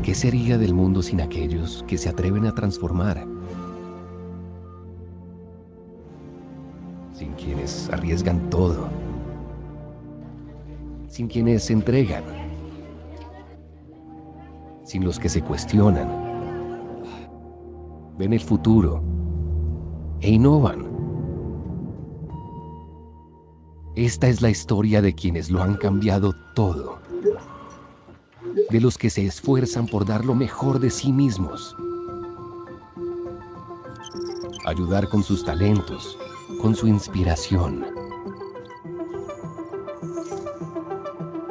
¿Qué sería del mundo sin aquellos que se atreven a transformar? Sin quienes arriesgan todo. Sin quienes se entregan. Sin los que se cuestionan. Ven el futuro e innovan. Esta es la historia de quienes lo han cambiado todo. De los que se esfuerzan por dar lo mejor de sí mismos. Ayudar con sus talentos, con su inspiración.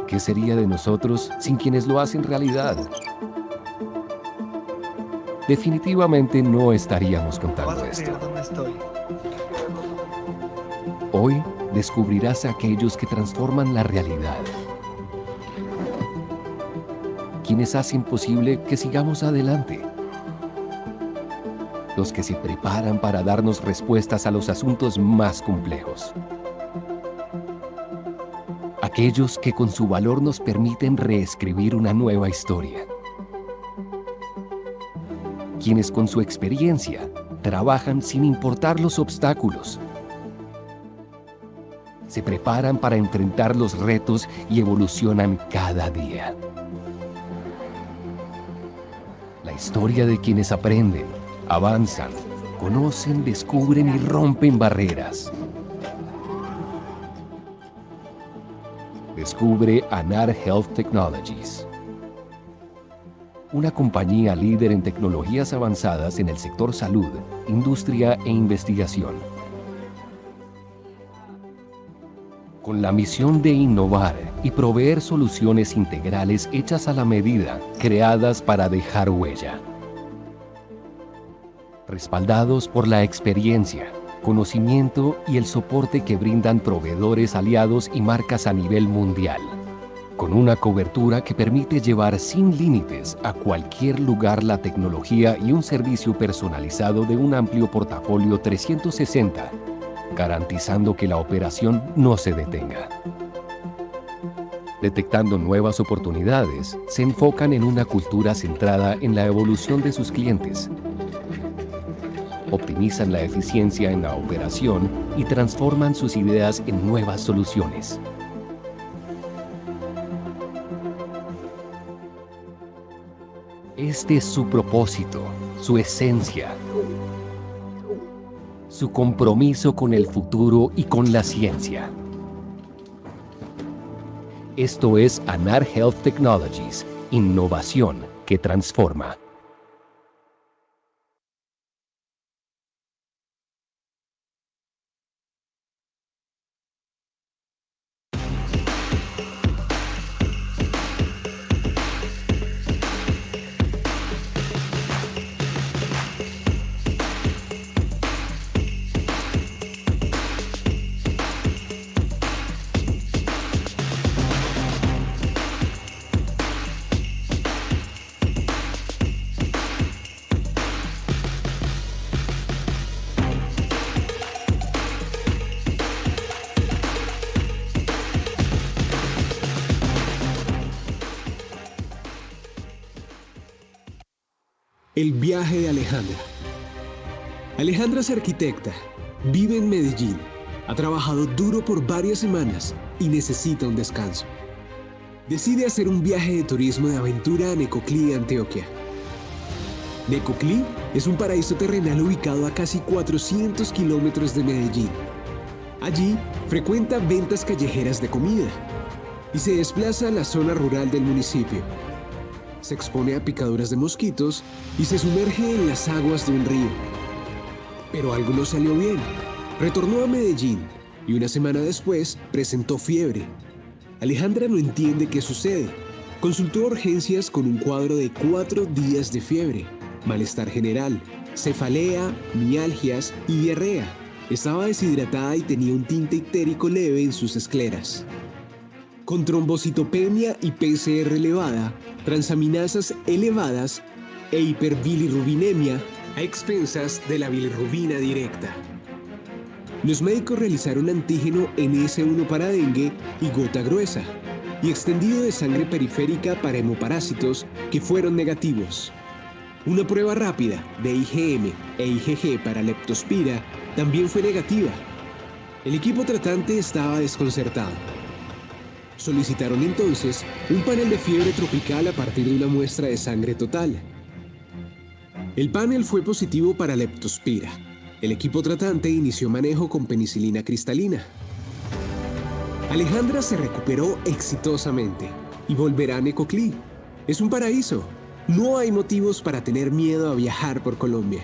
¿Qué sería de nosotros sin quienes lo hacen realidad? Definitivamente no estaríamos contando esto. Hoy descubrirás a aquellos que transforman la realidad. Quienes hacen posible que sigamos adelante. Los que se preparan para darnos respuestas a los asuntos más complejos. Aquellos que con su valor nos permiten reescribir una nueva historia. Quienes con su experiencia trabajan sin importar los obstáculos. Se preparan para enfrentar los retos y evolucionan cada día. La historia de quienes aprenden, avanzan, conocen, descubren y rompen barreras. Descubre Anar Health Technologies, una compañía líder en tecnologías avanzadas en el sector salud, industria e investigación. Con la misión de innovar y proveer soluciones integrales hechas a la medida, creadas para dejar huella. Respaldados por la experiencia, conocimiento y el soporte que brindan proveedores aliados y marcas a nivel mundial. Con una cobertura que permite llevar sin límites a cualquier lugar la tecnología y un servicio personalizado de un amplio portafolio 360, garantizando que la operación no se detenga. Detectando nuevas oportunidades, se enfocan en una cultura centrada en la evolución de sus clientes. optimizan la eficiencia en la operación y transforman sus ideas en nuevas soluciones. Este es su propósito, su esencia, su compromiso con el futuro y con la ciencia. Esto es ANAR Health Technologies, innovación que transforma. El viaje de Alejandra. Alejandra es arquitecta, vive en Medellín, ha trabajado duro por varias semanas y necesita un descanso. Decide hacer un viaje de turismo de aventura a Necoclí, Antioquia. Necoclí es un paraíso terrenal ubicado a casi 400 kilómetros de Medellín. Allí frecuenta ventas callejeras de comida y se desplaza a la zona rural del municipio. Se expone a picaduras de mosquitos y se sumerge en las aguas de un río. Pero algo no salió bien. Retornó a Medellín y una semana después presentó fiebre. Alejandra no entiende qué sucede. Consultó a urgencias con un cuadro de 4 días de fiebre, malestar general, cefalea, mialgias y diarrea. Estaba deshidratada y tenía un tinte ictérico leve en sus escleras. Con trombocitopenia y PCR elevada, transaminasas elevadas e hiperbilirrubinemia a expensas de la bilirrubina directa. Los médicos realizaron antígeno NS1 para dengue y gota gruesa, y extendido de sangre periférica para hemoparásitos que fueron negativos. Una prueba rápida de IgM e IgG para leptospira también fue negativa. El equipo tratante estaba desconcertado. Solicitaron entonces un panel de fiebre tropical a partir de una muestra de sangre total. El panel fue positivo para leptospira. El equipo tratante inició manejo con penicilina cristalina. Alejandra se recuperó exitosamente y volverá a Necoclí. Es un paraíso. No hay motivos para tener miedo a viajar por Colombia.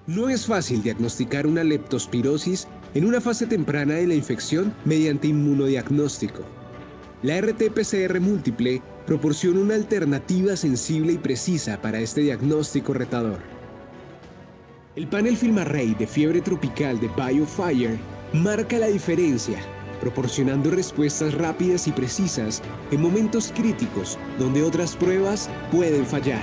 No es fácil diagnosticar una leptospirosis en una fase temprana de la infección mediante inmunodiagnóstico. La RT-PCR múltiple proporciona una alternativa sensible y precisa para este diagnóstico retador. El panel FilmArray de fiebre tropical de BioFire marca la diferencia, proporcionando respuestas rápidas y precisas en momentos críticos donde otras pruebas pueden fallar.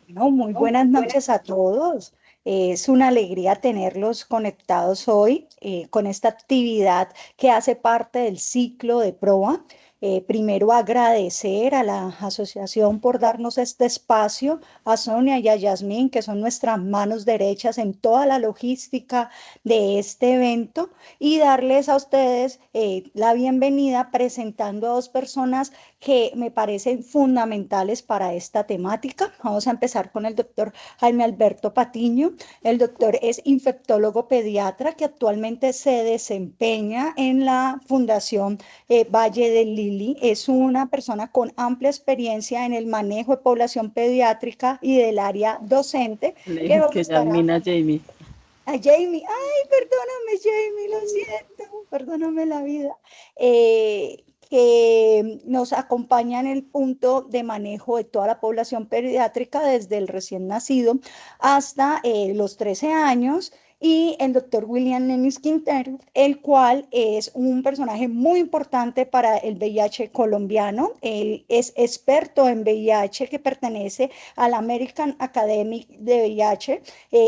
No, muy buenas noches a todos. Es una alegría tenerlos conectados hoy con esta actividad que hace parte del ciclo de PROA. Primero agradecer a la asociación por darnos este espacio, a Sonia y a Yasmín, que son nuestras manos derechas en toda la logística de este evento, y darles a ustedes la bienvenida presentando a dos personas que me parecen fundamentales para esta temática. Vamos a empezar con el doctor Jaime Alberto Patiño. El doctor es infectólogo pediatra que actualmente se desempeña en la Fundación Valle del Lili. Es una persona con amplia experiencia en el manejo de población pediátrica y del área docente. Que Yasmina Jamie. A Jamie, ay, perdóname Jamie, lo siento, perdóname la vida. Que nos acompaña en el punto de manejo de toda la población pediátrica desde el recién nacido hasta los 13 años y el doctor William Lenis Quintero, el cual es un personaje muy importante para el VIH colombiano. Él es experto en VIH que pertenece a la American Academy de VIH.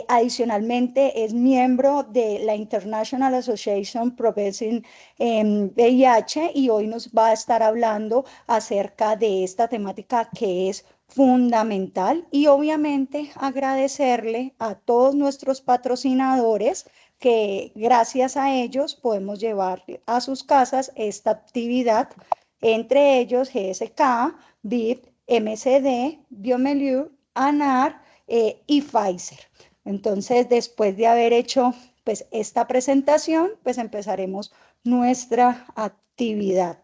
Adicionalmente, es miembro de la International Association Professing VIH y hoy nos va a estar hablando acerca de esta temática que es fundamental y obviamente agradecerle a todos nuestros patrocinadores que gracias a ellos podemos llevar a sus casas esta actividad, entre ellos GSK, BIP, MCD, Biomeliur, ANAR y Pfizer. Entonces, después de haber hecho pues esta presentación, pues empezaremos nuestra actividad.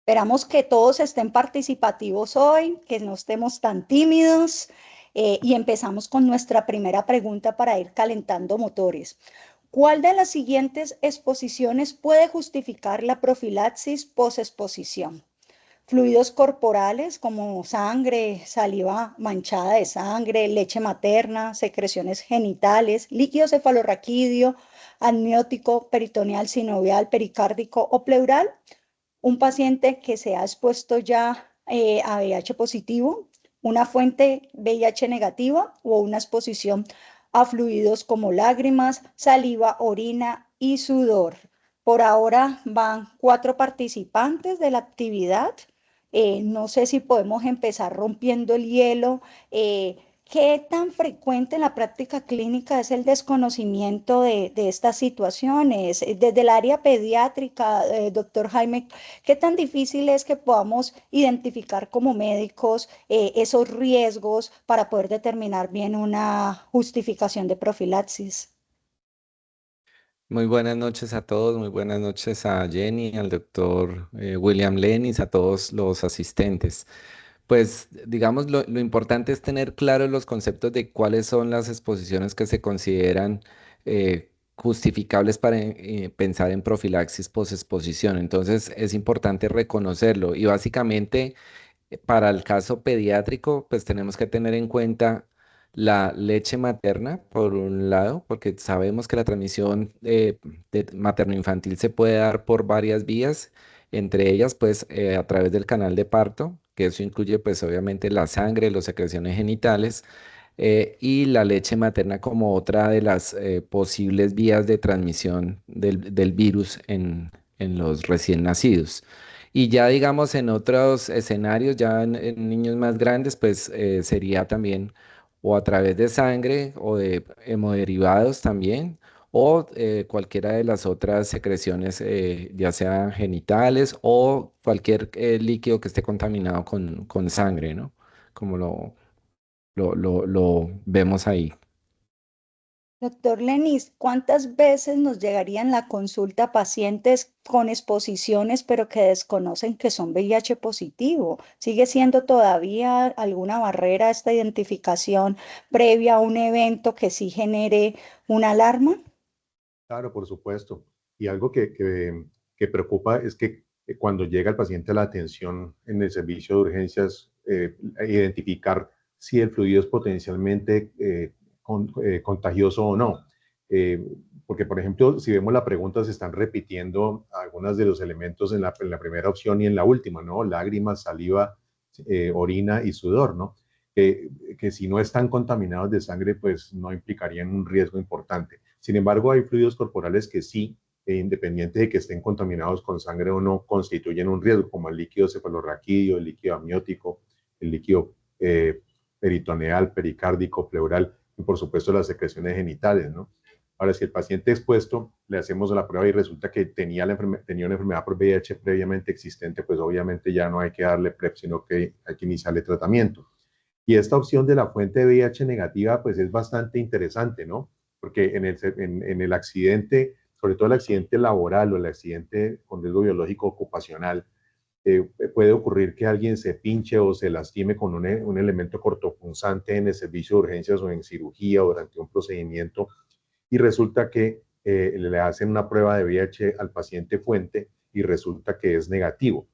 Esperamos que todos estén participativos hoy, que no estemos tan tímidos y empezamos con nuestra primera pregunta para ir calentando motores. ¿Cuál de las siguientes exposiciones puede justificar la profilaxis posexposición? Fluidos corporales como sangre, saliva manchada de sangre, leche materna, secreciones genitales, líquido cefalorraquídeo, amniótico, peritoneal, sinovial, pericárdico o pleural. Un paciente que se ha expuesto ya a VIH positivo, una fuente VIH negativa o una exposición a fluidos como lágrimas, saliva, orina y sudor. Por ahora van 4 participantes de la actividad. No sé si podemos empezar rompiendo el hielo. ¿Qué tan frecuente en la práctica clínica es el desconocimiento de estas situaciones? Desde el área pediátrica, doctor Jaime, ¿qué tan difícil es que podamos identificar como médicos esos riesgos para poder determinar bien una justificación de profilaxis? Muy buenas noches a todos, muy buenas noches a Jenny, al doctor William Lenis, a todos los asistentes. Pues digamos, lo importante es tener claros los conceptos de cuáles son las exposiciones que se consideran justificables para pensar en profilaxis posexposición. Entonces es importante reconocerlo y básicamente para el caso pediátrico, pues tenemos que tener en cuenta la leche materna, por un lado, porque sabemos que la transmisión de materno-infantil se puede dar por varias vías, entre ellas, pues, a través del canal de parto, que eso incluye, pues, obviamente la sangre, las secreciones genitales, y la leche materna como otra de las posibles vías de transmisión del virus en los recién nacidos. Y ya digamos en otros escenarios, ya en niños más grandes, pues sería también o a través de sangre o de hemoderivados también, o cualquiera de las otras secreciones, ya sean genitales o cualquier líquido que esté contaminado con sangre, ¿no? Como lo vemos ahí. Doctor Lenis, ¿cuántas veces nos llegarían la consulta pacientes con exposiciones pero que desconocen que son VIH positivo? ¿Sigue siendo todavía alguna barrera esta identificación previa a un evento que sí genere una alarma? Claro, por supuesto. Y algo que preocupa es que cuando llega el paciente a la atención en el servicio de urgencias, identificar si el fluido es potencialmente contagioso o no. Eh, Porque, por ejemplo, si vemos la pregunta, se están repitiendo algunos de los elementos en la primera opción y en la última, ¿no? Lágrimas, saliva, orina y sudor, ¿no? Que si no están contaminados de sangre, pues no implicarían un riesgo importante. Sin embargo, hay fluidos corporales que sí, independiente de que estén contaminados con sangre o no, constituyen un riesgo, como el líquido cefalorraquídeo, el líquido amniótico, el líquido peritoneal, pericárdico, pleural y por supuesto las secreciones genitales, ¿no? Ahora, si el paciente expuesto le hacemos la prueba y resulta que tenía una enfermedad por VIH previamente existente, pues obviamente ya no hay que darle PrEP, sino que hay que iniciarle tratamiento. Y esta opción de la fuente de VIH negativa, pues es bastante interesante, ¿no? Porque en el accidente, sobre todo el accidente laboral o el accidente con riesgo biológico ocupacional, puede ocurrir que alguien se pinche o se lastime con un elemento cortopunzante en el servicio de urgencias o en cirugía o durante un procedimiento y resulta que le hacen una prueba de VIH al paciente fuente y resulta que es negativo.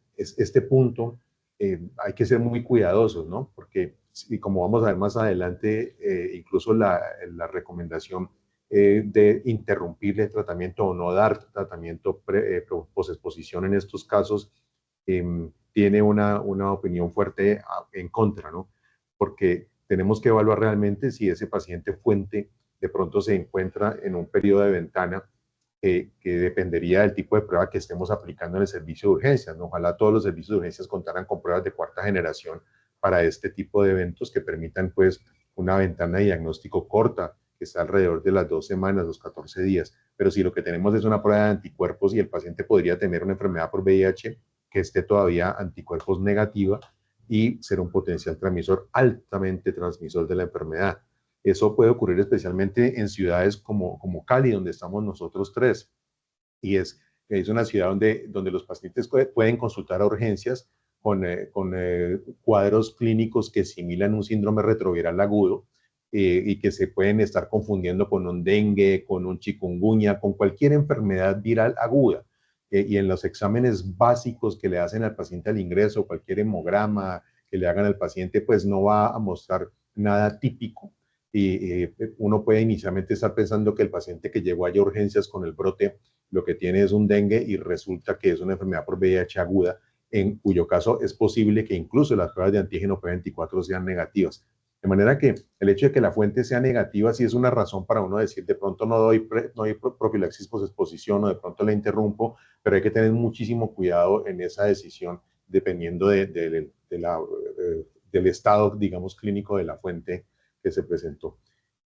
Este punto hay que ser muy cuidadosos, ¿no? Porque y como vamos a ver más adelante, incluso la recomendación de interrumpir el tratamiento o no dar tratamiento posexposición en estos casos, tiene una opinión fuerte en contra, ¿no? Porque tenemos que evaluar realmente si ese paciente fuente de pronto se encuentra en un periodo de ventana que dependería del tipo de prueba que estemos aplicando en el servicio de urgencias, ¿no? Ojalá todos los servicios de urgencias contaran con pruebas de cuarta generación para este tipo de eventos que permitan pues una ventana de diagnóstico corta, que está alrededor de las 2 semanas, los 14 días. Pero si lo que tenemos es una prueba de anticuerpos y el paciente podría tener una enfermedad por VIH que esté todavía anticuerpos negativa y ser un potencial transmisor, altamente transmisor de la enfermedad. Eso puede ocurrir especialmente en ciudades como Cali, donde estamos nosotros tres. Y es una ciudad donde los pacientes pueden consultar a urgencias con cuadros clínicos que similan un síndrome retroviral agudo y que se pueden estar confundiendo con un dengue, con un chikungunya, con cualquier enfermedad viral aguda. Y en los exámenes básicos que le hacen al paciente al ingreso, cualquier hemograma que le hagan al paciente, pues no va a mostrar nada típico. Y uno puede inicialmente estar pensando que el paciente que llegó allá a urgencias con el brote lo que tiene es un dengue y resulta que es una enfermedad por VIH aguda, en cuyo caso es posible que incluso las pruebas de antígeno P24 sean negativas. De manera que el hecho de que la fuente sea negativa sí es una razón para uno decir de pronto no doy profilaxis posexposición o de pronto la interrumpo, pero hay que tener muchísimo cuidado en esa decisión dependiendo del estado, digamos, clínico de la fuente que se presentó.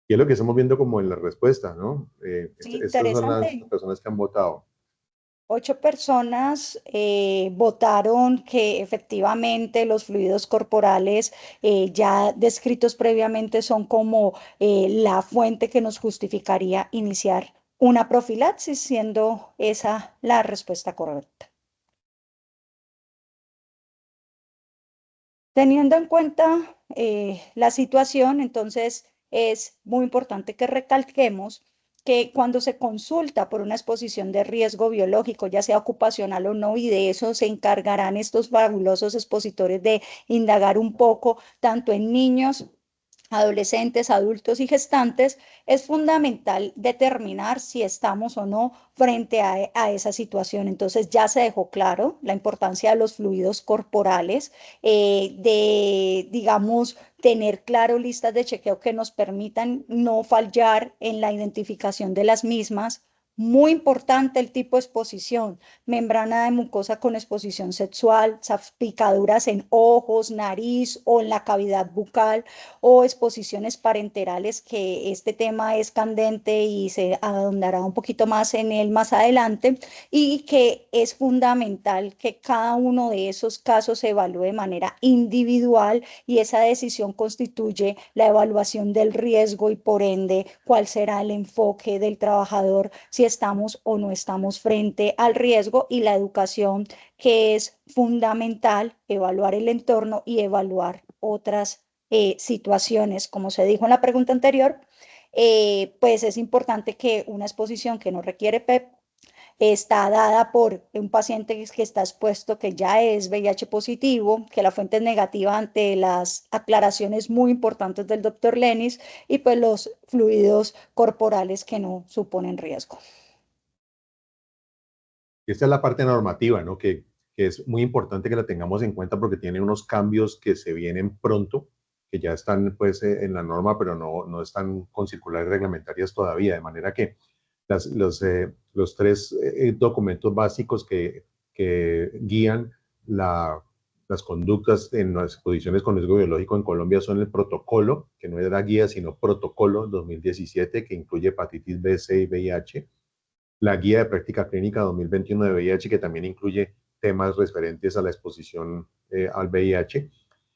Y es lo que estamos viendo como en la respuesta, ¿no? Sí, Estas son las interesante. personas que han votado. 8 personas votaron que efectivamente los fluidos corporales ya descritos previamente son como la fuente que nos justificaría iniciar una profilaxis, siendo esa la respuesta correcta. Teniendo en cuenta la situación, entonces es muy importante que recalquemos que cuando se consulta por una exposición de riesgo biológico, ya sea ocupacional o no, y de eso se encargarán estos fabulosos expositores de indagar un poco, tanto en niños, adolescentes, adultos y gestantes, es fundamental determinar si estamos o no frente a esa situación. Entonces ya se dejó claro la importancia de los fluidos corporales, digamos, tener claro listas de chequeo que nos permitan no fallar en la identificación de las mismas. Muy importante el tipo de exposición, membrana de mucosa con exposición sexual, picaduras en ojos, nariz o en la cavidad bucal, o exposiciones parenterales, que este tema es candente y se ahondará un poquito más en él más adelante, y que es fundamental que cada uno de esos casos se evalúe de manera individual, y esa decisión constituye la evaluación del riesgo y por ende cuál será el enfoque del trabajador, si estamos o no estamos frente al riesgo, y la educación, que es fundamental, evaluar el entorno y evaluar otras situaciones. Como se dijo en la pregunta anterior, pues es importante que una exposición que no requiere PEP está dada por un paciente que está expuesto, que ya es VIH positivo, que la fuente es negativa ante las aclaraciones muy importantes del doctor Lenis, y pues los fluidos corporales que no suponen riesgo. Esta es la parte normativa, ¿no? Que es muy importante que la tengamos en cuenta porque tiene unos cambios que se vienen pronto, que ya están pues en la norma, pero no están con circulares reglamentarias todavía, de manera que los tres documentos básicos que guían las conductas en las exposiciones con riesgo biológico en Colombia son el protocolo, que no era guía, sino protocolo 2017, que incluye hepatitis B, C y VIH, la guía de práctica clínica 2021 de VIH, que también incluye temas referentes a la exposición al VIH,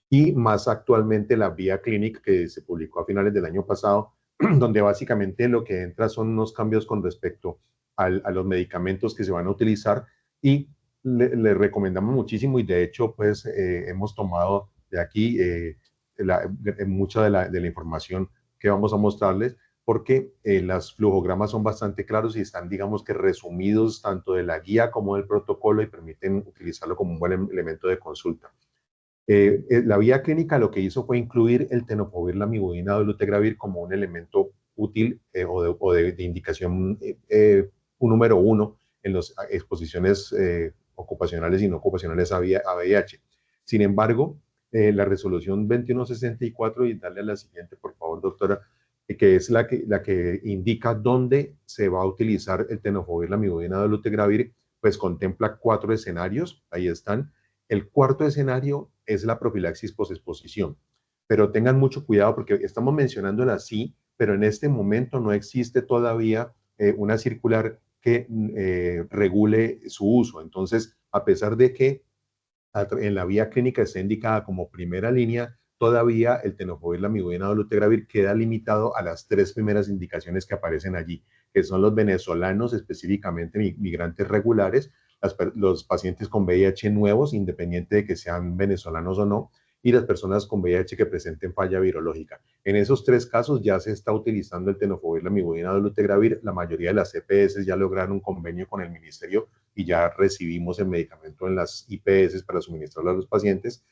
y más actualmente la Vía Clinic, que se publicó a finales del año pasado, donde básicamente lo que entra son unos cambios con respecto a los medicamentos que se van a utilizar, y le recomendamos muchísimo, y de hecho pues hemos tomado de aquí mucha de la información que vamos a mostrarles, porque los flujogramas son bastante claros y están, digamos que resumidos tanto de la guía como del protocolo, y permiten utilizarlo como un buen elemento de consulta. La vía clínica lo que hizo fue incluir el tenofovir lamivudina dolutegravir como un elemento útil de indicación un número uno en las exposiciones ocupacionales y no ocupacionales a VIH. Sin embargo, la resolución 2164, y darle a la siguiente, por favor, doctora, que es la que indica dónde se va a utilizar el tenofovir lamivudina dolutegravir, pues contempla 4 escenarios, ahí están. El cuarto escenario es la profilaxis posexposición, pero tengan mucho cuidado porque estamos mencionándola así, pero en este momento no existe todavía una circular que regule su uso. Entonces, a pesar de que en la vía clínica está indicada como primera línea, todavía el tenofovir lamivudina dolutegravir queda limitado a las 3 primeras indicaciones que aparecen allí, que son los venezolanos, específicamente migrantes regulares, los pacientes con VIH nuevos, independiente de que sean venezolanos o no, y las personas con VIH que presenten falla virológica. En esos 3 casos ya se está utilizando el tenofovir lamivudina dolutegravir. La mayoría de las EPS ya lograron un convenio con el ministerio y ya recibimos el medicamento en las IPS para suministrarlo a los pacientes,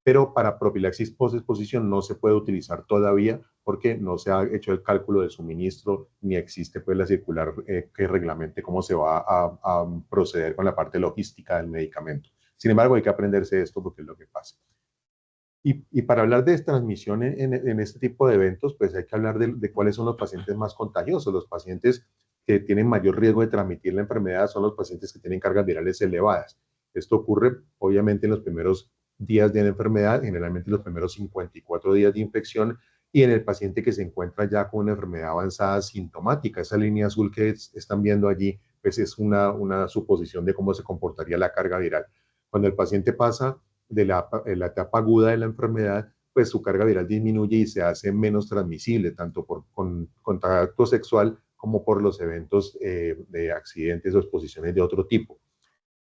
pero para profilaxis post-exposición no se puede utilizar todavía porque no se ha hecho el cálculo de suministro ni existe pues la circular que reglamente cómo se va a proceder con la parte logística del medicamento. Sin embargo, hay que aprenderse esto porque es lo que pasa. Y para hablar de transmisión en este tipo de eventos, pues hay que hablar de cuáles son los pacientes más contagiosos. Los pacientes que tienen mayor riesgo de transmitir la enfermedad son los pacientes que tienen cargas virales elevadas. Esto ocurre obviamente en los primeros días de la enfermedad, generalmente los primeros 54 días de infección, y en el paciente que se encuentra ya con una enfermedad avanzada sintomática. Esa línea azul que están viendo allí, pues es una suposición de cómo se comportaría la carga viral. Cuando el paciente pasa de la etapa aguda de la enfermedad, pues su carga viral disminuye y se hace menos transmisible, tanto por contacto sexual como por los eventos de accidentes o exposiciones de otro tipo.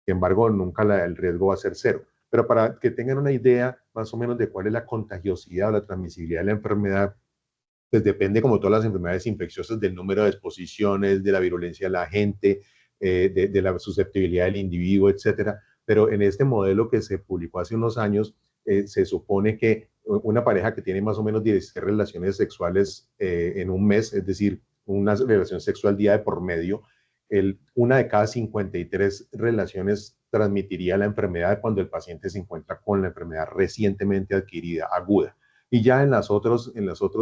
Sin embargo, nunca el riesgo va a ser cero. Pero para que tengan una idea más o menos de cuál es la contagiosidad o la transmisibilidad de la enfermedad, pues depende, como todas las enfermedades infecciosas, del número de exposiciones, de la virulencia de la gente, de la susceptibilidad del individuo, etcétera. Pero en este modelo que se publicó hace unos años, se supone que una pareja que tiene más o menos 16 relaciones sexuales en un mes, es decir, una relación sexual día de por medio, una de cada 53 relaciones transmitiría la enfermedad cuando el paciente se encuentra con la enfermedad recientemente adquirida, aguda. Y ya en las otras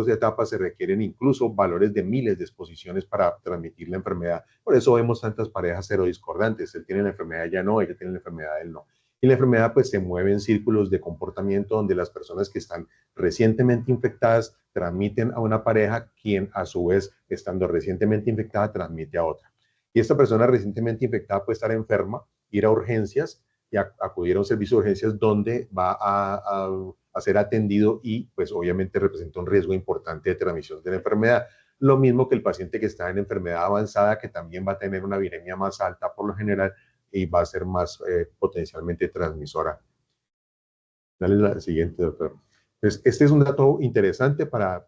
etapas se requieren incluso valores de miles de exposiciones para transmitir la enfermedad. Por eso vemos tantas parejas serodiscordantes. Él tiene la enfermedad, ella no, ella tiene la enfermedad, él no. Y la enfermedad pues se mueve en círculos de comportamiento donde las personas que están recientemente infectadas transmiten a una pareja, quien a su vez, estando recientemente infectada, transmite a otra. Y esta persona recientemente infectada puede estar enferma, ir a urgencias y acudir a un servicio de urgencias donde va a ser atendido y pues obviamente representa un riesgo importante de transmisión de la enfermedad. Lo mismo que el paciente que está en enfermedad avanzada, que también va a tener una viremia más alta por lo general y va a ser más potencialmente transmisora. Dale la siguiente, doctor. Entonces, este es un dato interesante para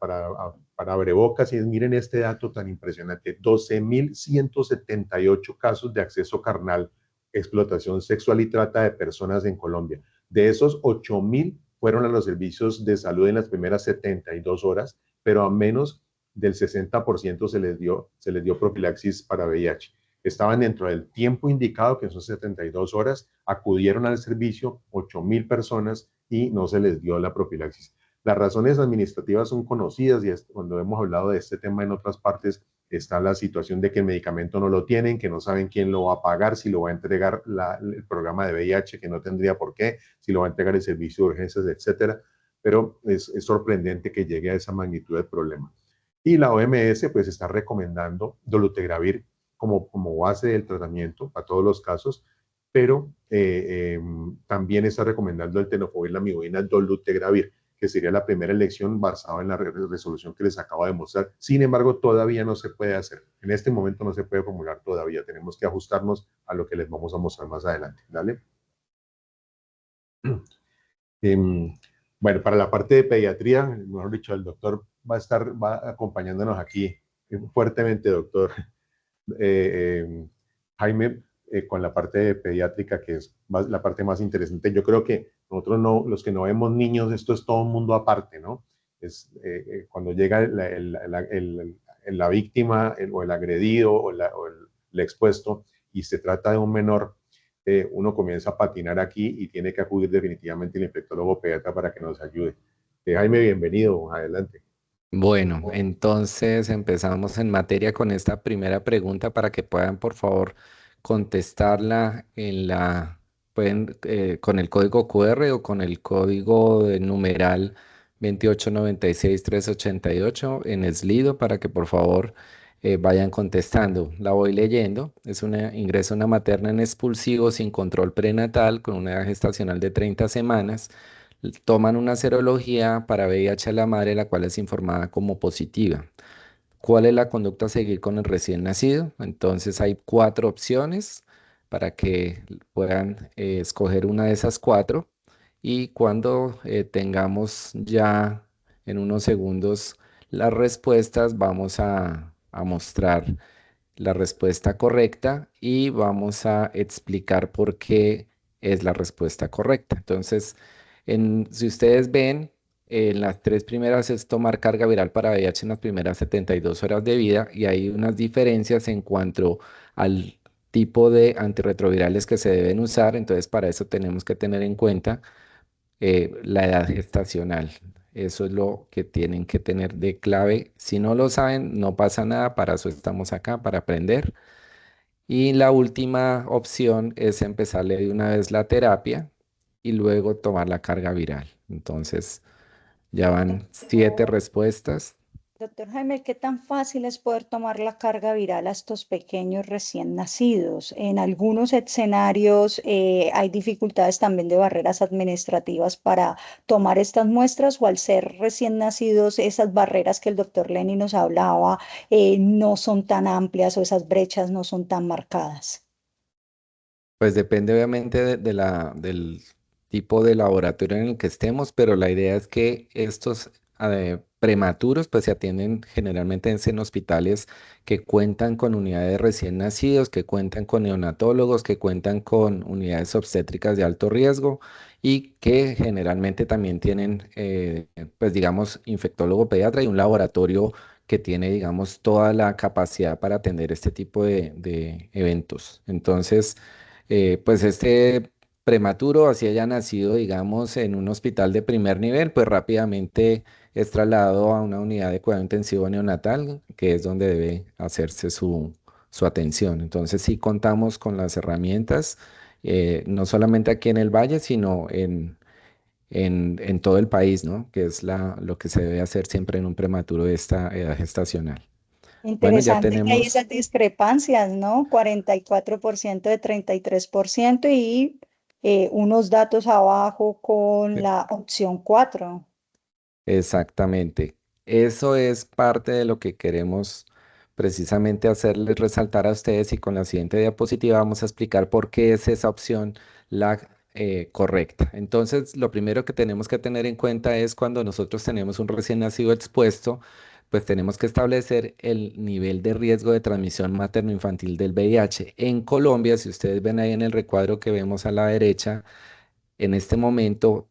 abrebocas y miren este dato tan impresionante. 12.178 casos de acceso carnal, explotación sexual y trata de personas en Colombia. De esos, 8.000 fueron a los servicios de salud en las primeras 72 horas, pero a menos del 60% se les dio profilaxis para VIH. Estaban dentro del tiempo indicado, que son 72 horas, acudieron al servicio 8.000 personas y no se les dio la profilaxis. Las razones administrativas son conocidas y cuando hemos hablado de este tema en otras partes está la situación de que el medicamento no lo tienen, que no saben quién lo va a pagar, si lo va a entregar el programa de VIH, que no tendría por qué, si lo va a entregar el servicio de urgencias, etcétera. Pero es sorprendente que llegue a esa magnitud del problema. Y la OMS pues está recomendando dolutegravir como base del tratamiento para todos los casos, pero también está recomendando el tenofovir lamivudina dolutegravir, que sería la primera elección basada en la resolución que les acabo de mostrar. Sin embargo, todavía no se puede hacer. En este momento no se puede formular todavía. Tenemos que ajustarnos a lo que les vamos a mostrar más adelante. ¿Dale? Bueno, para la parte de pediatría, mejor dicho, el doctor va acompañándonos aquí fuertemente, doctor Jaime, con la parte pediátrica, que es la parte más interesante. Yo creo que nosotros no, los que no vemos niños, esto es todo un mundo aparte, ¿no? Es cuando llega la víctima o el agredido o el expuesto y se trata de un menor, uno comienza a patinar aquí y tiene que acudir definitivamente al infectólogo pediatra para que nos ayude. Jaime, bienvenido, adelante. Bueno, entonces empezamos en materia con esta primera pregunta para que puedan, por favor, contestarla pueden con el código QR o con el código de numeral 2896388 en Slido para que por favor vayan contestando. La voy leyendo. Ingresa una materna en expulsivo sin control prenatal con una edad gestacional de 30 semanas. Toman una serología para VIH a la madre, la cual es informada como positiva. ¿Cuál es la conducta a seguir con el recién nacido? Entonces hay 4 opciones para que puedan escoger una de esas 4 y cuando tengamos ya en unos segundos las respuestas, vamos a mostrar la respuesta correcta y vamos a explicar por qué es la respuesta correcta. Entonces, si ustedes ven, en las 3 primeras es tomar carga viral para VIH en las primeras 72 horas de vida y hay unas diferencias en cuanto al tipo de antirretrovirales que se deben usar. Entonces, para eso tenemos que tener en cuenta la edad gestacional. Eso es lo que tienen que tener de clave. Si no lo saben, no pasa nada. Para eso estamos acá, para aprender. Y la última opción es empezarle de una vez la terapia y luego tomar la carga viral. Entonces, ya van 7 Doctor, respuestas. doctor Jaime, ¿qué tan fácil es poder tomar la carga viral a estos pequeños recién nacidos? En algunos escenarios hay dificultades también de barreras administrativas para tomar estas muestras o al ser recién nacidos, esas barreras que el doctor Lenny nos hablaba no son tan amplias o esas brechas no son tan marcadas. Pues depende obviamente del tipo de laboratorio en el que estemos, pero la idea es que estos prematuros pues se atienden generalmente en hospitales que cuentan con unidades de recién nacidos, que cuentan con neonatólogos, que cuentan con unidades obstétricas de alto riesgo y que generalmente también tienen pues digamos infectólogo pediatra y un laboratorio que tiene digamos toda la capacidad para atender este tipo de eventos. Entonces, pues este prematuro, así haya nacido, digamos, en un hospital de primer nivel, pues rápidamente es trasladado a una unidad de cuidado intensivo neonatal, que es donde debe hacerse su atención. Entonces sí contamos con las herramientas, no solamente aquí en el Valle, sino en todo el país, ¿no? Que es lo que se debe hacer siempre en un prematuro de esta edad gestacional. Bueno, ya Interesante que hay tenemos. esas discrepancias, ¿no? 44% de 33% y unos datos abajo con la opción 4. Exactamente. Eso es parte de lo que queremos precisamente hacerles resaltar a ustedes y con la siguiente diapositiva vamos a explicar por qué es esa opción la correcta. Entonces, lo primero que tenemos que tener en cuenta es cuando nosotros tenemos un recién nacido expuesto, pues tenemos que establecer el nivel de riesgo de transmisión materno-infantil del VIH. En Colombia, si ustedes ven ahí en el recuadro que vemos a la derecha, en este momento,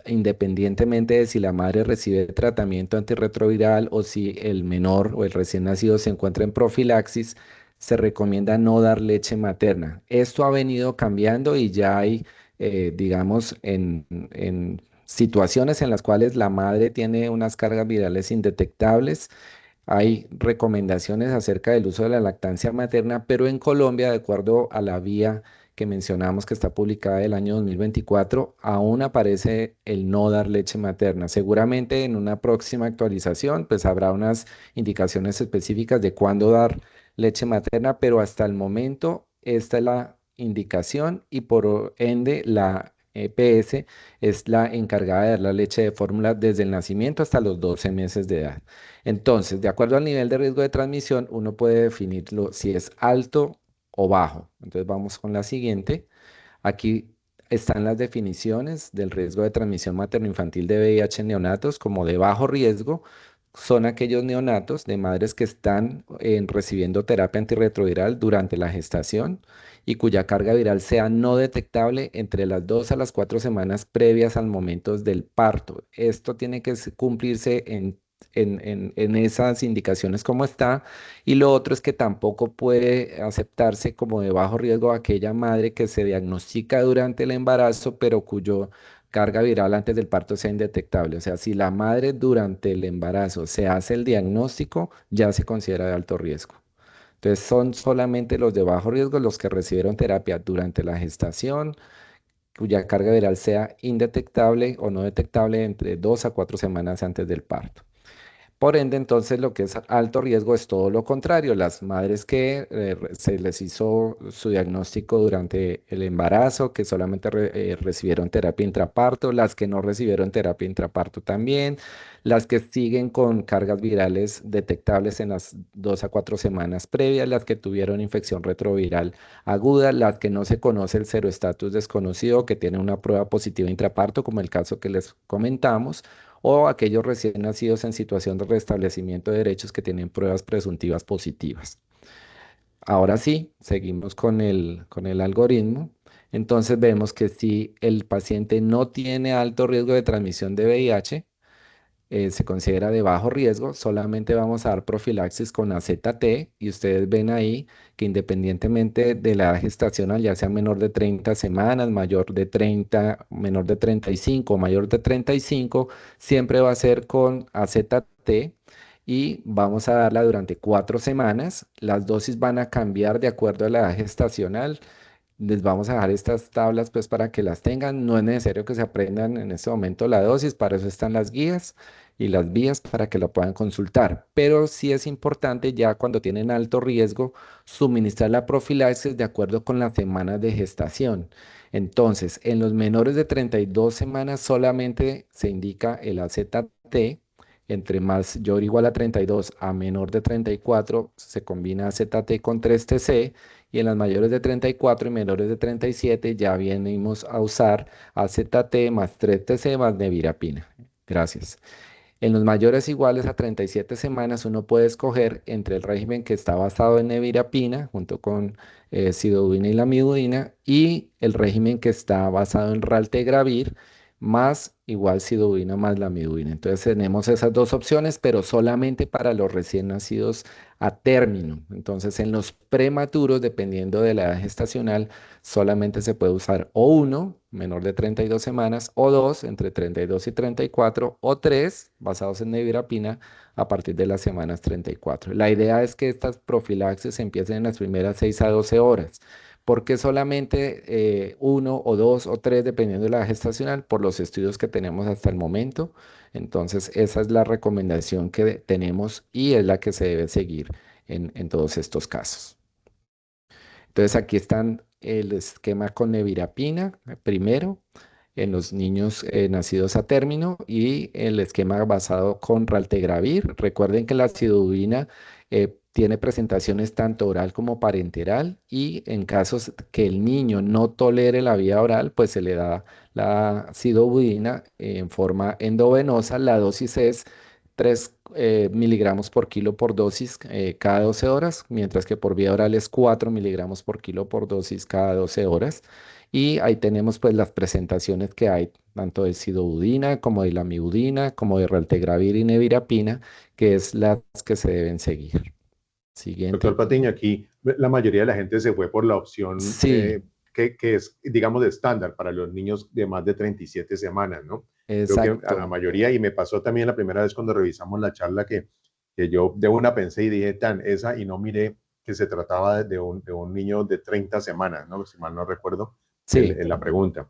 independientemente de si la madre recibe tratamiento antirretroviral o si el menor o el recién nacido se encuentra en profilaxis, se recomienda no dar leche materna. Esto ha venido cambiando y ya hay, digamos, en situaciones en las cuales la madre tiene unas cargas virales indetectables. Hay recomendaciones acerca del uso de la lactancia materna, pero en Colombia, de acuerdo a la vía que mencionamos que está publicada del año 2024, aún aparece el no dar leche materna. Seguramente en una próxima actualización, pues habrá unas indicaciones específicas de cuándo dar leche materna, pero hasta el momento esta es la indicación y por ende la EPS es la encargada de dar la leche de fórmula desde el nacimiento hasta los 12 meses de edad. Entonces, de acuerdo al nivel de riesgo de transmisión, uno puede definirlo si es alto o bajo. Entonces, vamos con la siguiente. Aquí están las definiciones del riesgo de transmisión materno-infantil de VIH en neonatos como de bajo riesgo. son aquellos neonatos de madres que están recibiendo terapia antirretroviral durante la gestación y cuya carga viral sea no detectable entre las 2 a las 4 semanas previas al momento del parto. Esto tiene que cumplirse en esas indicaciones como está. Y lo otro es que tampoco puede aceptarse como de bajo riesgo aquella madre que se diagnostica durante el embarazo, pero cuyo carga viral antes del parto sea indetectable. O sea, si la madre durante el embarazo se hace el diagnóstico, ya se considera de alto riesgo. Entonces, son solamente los de bajo riesgo los que recibieron terapia durante la gestación, cuya carga viral sea indetectable o no detectable entre 2 a 4 semanas antes del parto. Por ende, entonces lo que es alto riesgo es todo lo contrario. Las madres que se les hizo su diagnóstico durante el embarazo, que solamente recibieron terapia intraparto, las que no recibieron terapia intraparto también, las que siguen con cargas virales detectables en las 2 a 4 semanas previas, las que tuvieron infección retroviral aguda, las que no se conoce el seroestatus desconocido, que tienen una prueba positiva intraparto, como el caso que les comentamos, o aquellos recién nacidos en situación de restablecimiento de derechos que tienen pruebas presuntivas positivas. Ahora sí, seguimos con el algoritmo. Entonces vemos que si el paciente no tiene alto riesgo de transmisión de VIH, se considera de bajo riesgo, solamente vamos a dar profilaxis con AZT y ustedes ven ahí que independientemente de la edad gestacional, ya sea menor de 30 semanas, mayor de 30, menor de 35 o mayor de 35, siempre va a ser con AZT y vamos a darla durante 4 semanas. Las dosis van a cambiar de acuerdo a la edad gestacional. Les vamos a dejar estas tablas pues para que las tengan. No es necesario que se aprendan en este momento la dosis, para eso están las guías y las vías para que la puedan consultar. Pero sí es importante ya cuando tienen alto riesgo suministrar la profilaxis de acuerdo con las semanas de gestación. Entonces, en los menores de 32 semanas solamente se indica el AZT. Entre mayor o igual a 32 a menor de 34 se combina AZT con 3TC y en las mayores de 34 y menores de 37 ya venimos a usar AZT más 3TC más nevirapina. Gracias. En los mayores iguales a 37 semanas uno puede escoger entre el régimen que está basado en nevirapina junto con sidobudina y lamivudina y el régimen que está basado en raltegravir más igual sidobudina más lamivudina. Entonces tenemos esas dos opciones, pero solamente para los recién nacidos a término. Entonces en los prematuros, dependiendo de la edad gestacional, solamente se puede usar o uno, menor de 32 semanas, o dos, entre 32 y 34, o tres, basados en nevirapina, a partir de las semanas 34. La idea es que estas profilaxis empiecen en las primeras 6 a 12 horas. ¿Por qué solamente uno o dos o tres, dependiendo de la gestacional? Por los estudios que tenemos hasta el momento. Entonces, esa es la recomendación que tenemos y es la que se debe seguir en todos estos casos. Entonces aquí están el esquema con nevirapina, primero, en los niños nacidos a término y el esquema basado con raltegravir. Recuerden que la acidobudina tiene presentaciones tanto oral como parenteral y en casos que el niño no tolere la vía oral, pues se le da la acidobudina en forma endovenosa. La dosis es 3 miligramos por kilo por dosis cada 12 horas, mientras que por vía oral es 4 miligramos por kilo por dosis cada 12 horas. Y ahí tenemos pues las presentaciones que hay, tanto de sidobudina como de lamivudina, como de raltegravir y nevirapina, que es las que se deben seguir. Doctor Siguiente. Patiño, aquí la mayoría de la gente se fue por la opción Sí, que es, digamos, de estándar para los niños de más de 37 semanas, ¿no? Creo que a la exacto. mayoría, y me pasó también la primera vez cuando revisamos la charla, que yo de una pensé y dije, tan, esa, y no miré que se trataba de un niño de 30 semanas, ¿no? Si mal no recuerdo Sí, la pregunta.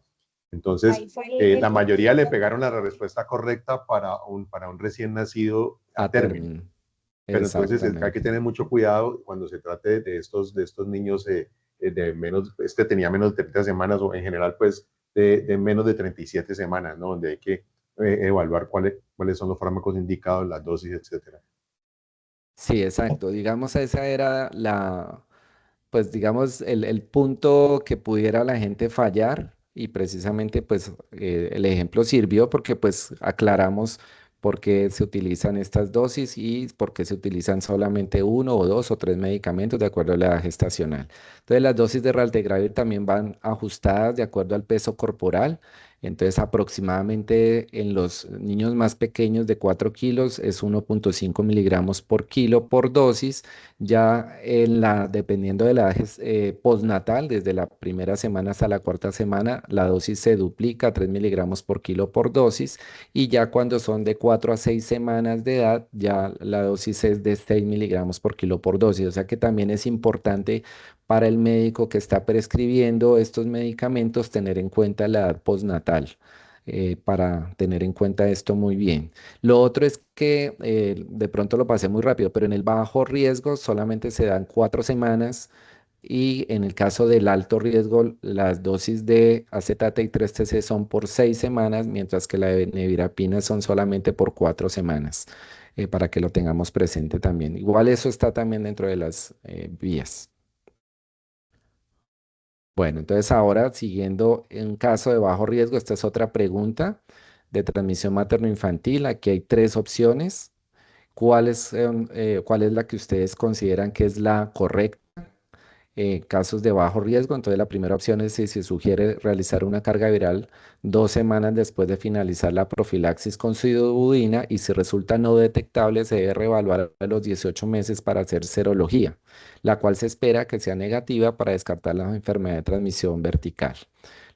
Entonces, Ahí fue la el mayoría le conflicto pegaron la conmigo. respuesta correcta para un recién nacido a a término. término. Pero entonces hay que Exactamente. tener mucho cuidado cuando se trate de estos niños de menos, este tenía menos de 30 semanas o en general pues de menos de 37 semanas, ¿no? Donde hay que evaluar cuáles son los fármacos indicados, las dosis, etcétera. Sí, exacto. Digamos, esa era pues digamos, el punto que pudiera la gente fallar y precisamente pues el ejemplo sirvió porque pues aclaramos por qué se utilizan estas dosis y por qué se utilizan solamente uno o dos o tres medicamentos de acuerdo a la edad gestacional. Entonces las dosis de raltegravir también van ajustadas de acuerdo al peso corporal. Entonces aproximadamente en los niños más pequeños de 4 kilos es 1,5 miligramos por kilo por dosis. Ya dependiendo de la edad postnatal, desde la primera semana hasta la cuarta semana, la dosis se duplica a 3 miligramos por kilo por dosis. Y ya cuando son de 4 a 6 semanas de edad, ya la dosis es de 6 miligramos por kilo por dosis. O sea que también es importante para el médico que está prescribiendo estos medicamentos tener en cuenta la edad postnatal. Para tener en cuenta esto muy bien. Lo otro es que de pronto lo pasé muy rápido, pero en el bajo riesgo solamente se dan 4 semanas y en el caso del alto riesgo, las dosis de acetate y 3-TC son por 6 semanas, mientras que la de nevirapina son solamente por 4 semanas, para que lo tengamos presente también. Igual eso está también dentro de las vías. Bueno, entonces ahora siguiendo en un caso de bajo riesgo, esta es otra pregunta de transmisión materno-infantil. Aquí hay 3 opciones. ¿Cuál es la que ustedes consideran que es la correcta? Casos de bajo riesgo, entonces la primera opción es si se sugiere realizar una carga viral 2 semanas después de finalizar la profilaxis con sidobudina y si resulta no detectable se debe reevaluar a los 18 meses para hacer serología, la cual se espera que sea negativa para descartar la enfermedad de transmisión vertical.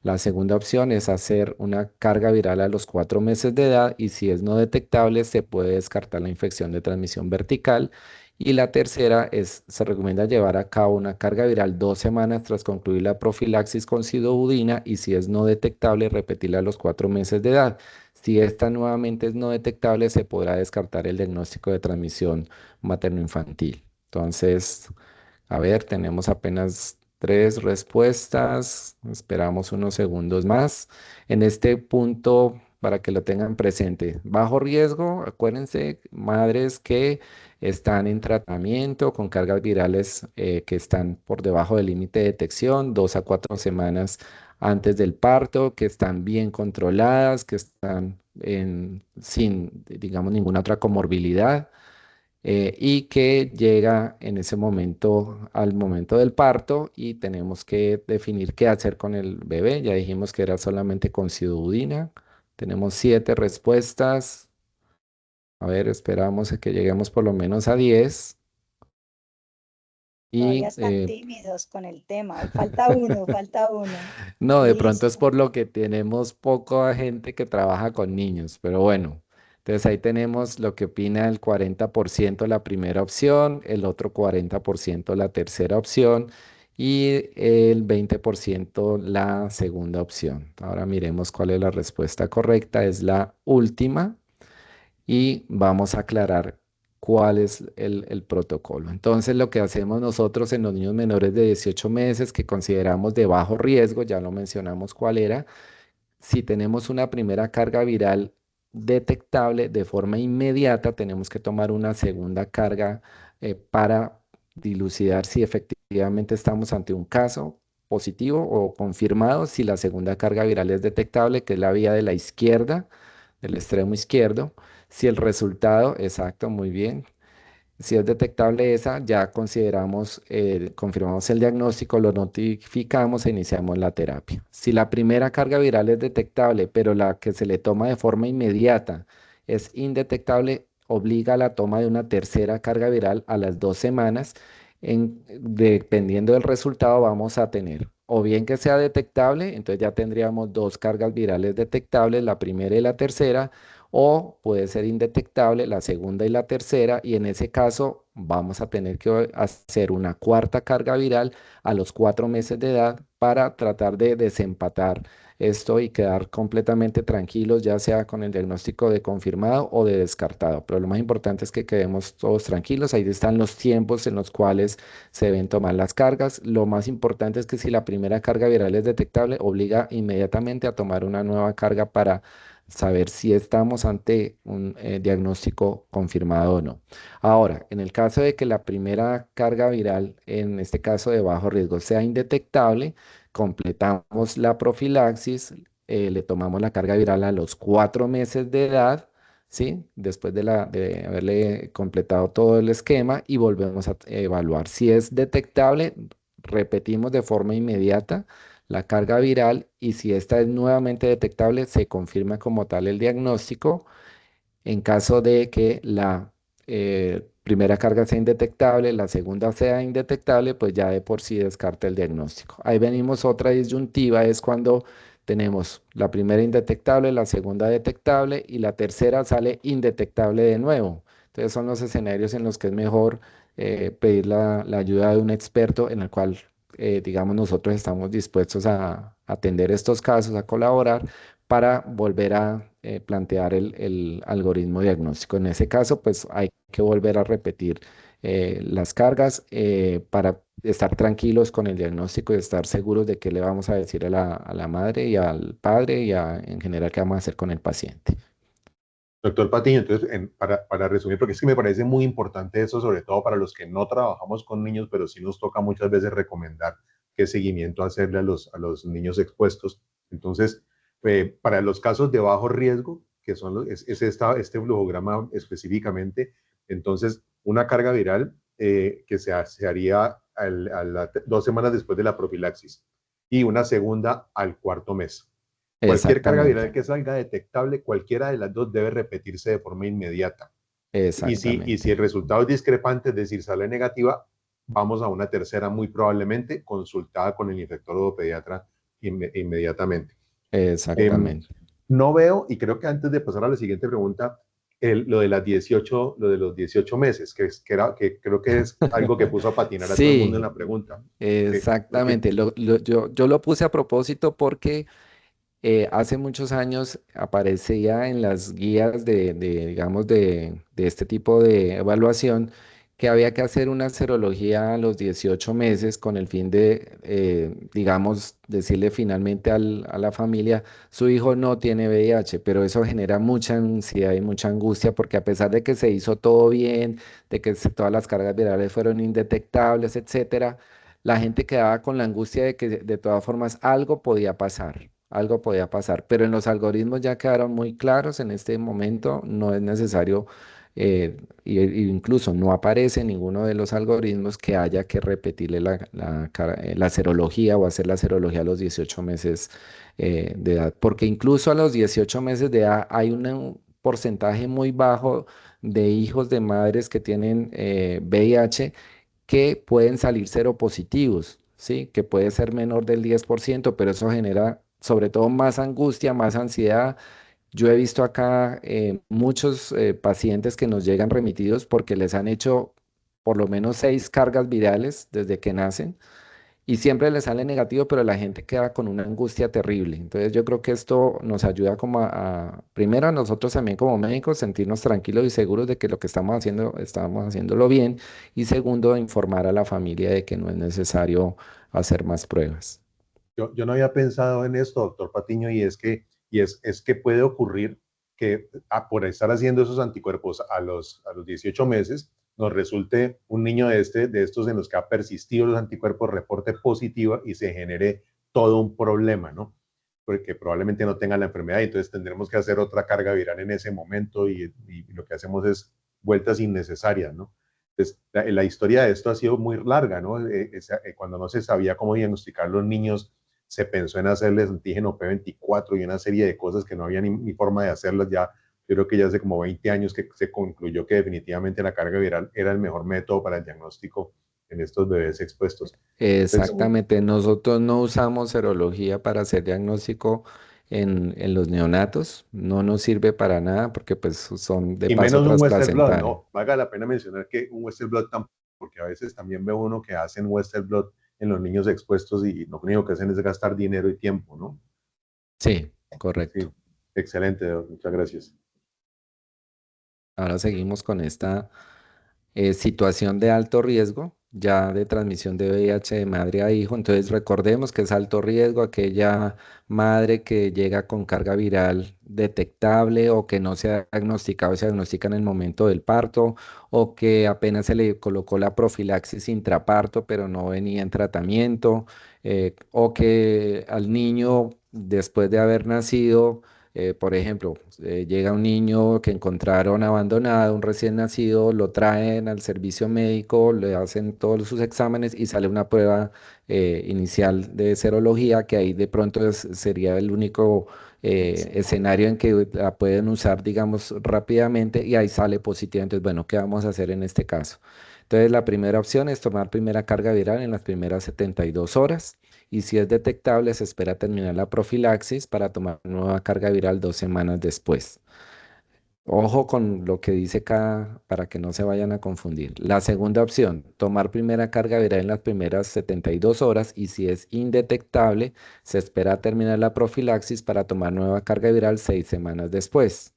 La segunda opción es hacer una carga viral a los 4 meses de edad y si es no detectable se puede descartar la infección de transmisión vertical. Y la tercera es, se recomienda llevar a cabo una carga viral 2 semanas tras concluir la profilaxis con sidobudina y si es no detectable, repetirla a los 4 meses de edad. Si esta nuevamente es no detectable, se podrá descartar el diagnóstico de transmisión materno-infantil. Entonces, a ver, tenemos apenas 3 respuestas. Esperamos unos segundos más. En este punto, para que lo tengan presente, bajo riesgo, acuérdense, madres que están en tratamiento con cargas virales que están por debajo del límite de detección, 2 a 4 semanas antes del parto, que están bien controladas, que están sin, digamos, ninguna otra comorbilidad y que llega en ese momento al momento del parto y tenemos que definir qué hacer con el bebé. Ya dijimos que era solamente con sidudina. Tenemos 7 respuestas. A ver, esperamos a que lleguemos por lo menos a 10. Todavía Y están tímidos con el tema. Falta uno, falta uno. no, de pronto es Listo. por lo que tenemos poca gente que trabaja con niños, pero bueno. Entonces ahí tenemos lo que opina el 40% la primera opción, el otro 40% la tercera opción y el 20% la segunda opción. Ahora miremos cuál es la respuesta correcta. Es la última y vamos a aclarar cuál es el protocolo. Entonces, lo que hacemos nosotros en los niños menores de 18 meses que consideramos de bajo riesgo, ya lo mencionamos cuál era, si tenemos una primera carga viral detectable de forma inmediata, tenemos que tomar una segunda carga para dilucidar si efectivamente estamos ante un caso positivo o confirmado, si la segunda carga viral es detectable, que es la vía de la izquierda, del extremo izquierdo. Si el resultado, exacto, muy bien. Si es detectable esa, ya consideramos, confirmamos el diagnóstico, lo notificamos e iniciamos la terapia. Si la primera carga viral es detectable, pero la que se le toma de forma inmediata es indetectable, obliga a la toma de una tercera carga viral a las 2 semanas. Dependiendo del resultado, vamos a tener o bien que sea detectable, entonces ya tendríamos 2 cargas virales detectables, la primera y la tercera, o puede ser indetectable la segunda y la tercera y en ese caso vamos a tener que hacer una cuarta carga viral a los 4 meses de edad para tratar de desempatar esto y quedar completamente tranquilos, ya sea con el diagnóstico de confirmado o de descartado. Pero lo más importante es que quedemos todos tranquilos. Ahí están los tiempos en los cuales se deben tomar las cargas. Lo más importante es que si la primera carga viral es detectable, obliga inmediatamente a tomar una nueva carga para saber si estamos ante un diagnóstico confirmado o no. Ahora, en el caso de que la primera carga viral, en este caso de bajo riesgo, sea indetectable, completamos la profilaxis, le tomamos la carga viral a los 4 meses de edad. ¿sí? Después de haberle completado todo el esquema y volvemos a evaluar. Si es detectable, repetimos de forma inmediata la carga viral y si esta es nuevamente detectable, se confirma como tal el diagnóstico. En caso de que la primera carga sea indetectable, la segunda sea indetectable, pues ya de por sí descarta el diagnóstico. Ahí venimos otra disyuntiva, es cuando tenemos la primera indetectable, la segunda detectable y la tercera sale indetectable de nuevo. Entonces son los escenarios en los que es mejor pedir la ayuda de un experto en el cual, digamos, nosotros estamos dispuestos a atender estos casos, a colaborar para volver a plantear el algoritmo diagnóstico. En ese caso, pues hay que volver a repetir las cargas para estar tranquilos con el diagnóstico y estar seguros de qué le vamos a decir a la madre y al padre y en general qué vamos a hacer con el paciente. Doctor Patiño, entonces, para resumir, porque es que me parece muy importante eso, sobre todo para los que no trabajamos con niños, pero sí nos toca muchas veces recomendar qué seguimiento hacerle a los niños expuestos. Entonces, para los casos de bajo riesgo, que son este flujograma específicamente, entonces, una carga viral que se haría a 2 semanas después de la profilaxis y una segunda al cuarto mes. Cualquier carga viral Exactamente, que salga detectable, cualquiera de las dos debe repetirse de forma inmediata. Y si exactamente. el resultado es discrepante, es decir, sale negativa, vamos a una tercera muy probablemente consultada con el infectólogo pediatra inmediatamente. Eh, Exactamente. no veo, y creo que antes de pasar a la siguiente pregunta, lo de los 18 meses, que creo que es algo que puso a patinar a todo el mundo en Sí, la pregunta. Porque exactamente. Yo lo puse a propósito porque hace muchos años aparecía en las guías digamos, de este tipo de evaluación que había que hacer una serología a los 18 meses con el fin de, digamos, decirle finalmente a la familia, su hijo no tiene VIH, pero eso genera mucha ansiedad y mucha angustia porque a pesar de que se hizo todo bien, de que todas las cargas virales fueron indetectables, etcétera, la gente quedaba con la angustia de que de todas formas algo podía pasar. Algo podía pasar, pero en los algoritmos ya quedaron muy claros en este momento, no es necesario, incluso no aparece en ninguno de los algoritmos que haya que repetirle la serología o hacer la serología a los 18 meses de edad, porque incluso a los 18 meses de edad hay un porcentaje muy bajo de hijos de madres que tienen VIH que pueden salir seropositivos, ¿sí? Que puede ser menor del 10%, pero eso genera sobre todo más angustia, más ansiedad. Yo he visto acá muchos pacientes que nos llegan remitidos porque les han hecho por lo menos 6 cargas virales desde que nacen y siempre le sale negativo, pero la gente queda con una angustia terrible. Entonces yo creo que esto nos ayuda como primero a nosotros también como médicos, sentirnos tranquilos y seguros de que lo que estamos haciendo, estamos haciéndolo bien. Y segundo, informar a la familia de que no es necesario hacer más pruebas. yo no había pensado en esto, doctor Patiño, es que puede ocurrir que por estar haciendo esos anticuerpos a los 18 meses, nos resulte un niño de estos en los que ha persistido los anticuerpos, reporte positiva y se genere todo un problema, ¿no? Porque probablemente no tenga la enfermedad y entonces tendremos que hacer otra carga viral en ese momento y lo que hacemos es vueltas innecesarias, ¿no? Entonces, la historia de esto ha sido muy larga, ¿no? Cuando no se sabía cómo diagnosticar los niños, se pensó en hacerles antígeno P24 y una serie de cosas que no había ni forma de hacerlas ya. Yo creo que ya hace como 20 años que se concluyó que definitivamente la carga viral era el mejor método para el diagnóstico en estos bebés expuestos. Entonces, Exactamente, nosotros no usamos serología para hacer diagnóstico en los neonatos, no nos sirve para nada porque pues son de y paso menos un Western Blot, trasplacentario. ¿no? Valga la pena mencionar que un Western Blot tampoco, porque a veces también ve uno que hacen Western Blot en los niños expuestos y lo único que hacen es gastar dinero y tiempo, ¿no? Sí, Sí, correcto. excelente, muchas gracias. Ahora seguimos con esta situación de alto riesgo, ya de transmisión de VIH de madre a hijo. Entonces recordemos que es alto riesgo aquella madre que llega con carga viral detectable o que no se ha diagnosticado y se diagnostica en el momento del parto o que apenas se le colocó la profilaxis intraparto pero no venía en tratamiento o que al niño después de haber nacido Por ejemplo, llega un niño que encontraron abandonado, un recién nacido, lo traen al servicio médico, le hacen todos sus exámenes y sale una prueba inicial de serología, que ahí de pronto sería el único escenario en que la pueden usar, digamos, rápidamente y ahí sale positiva. Entonces, bueno, ¿qué vamos a hacer en este caso? Entonces, la primera opción es tomar primera carga viral en las primeras 72 horas y si es detectable, se espera terminar la profilaxis para tomar nueva carga viral 2 semanas después. Ojo con lo que dice acá para que no se vayan a confundir. La segunda opción, tomar primera carga viral en las primeras 72 horas y si es indetectable, se espera terminar la profilaxis para tomar nueva carga viral 6 semanas después.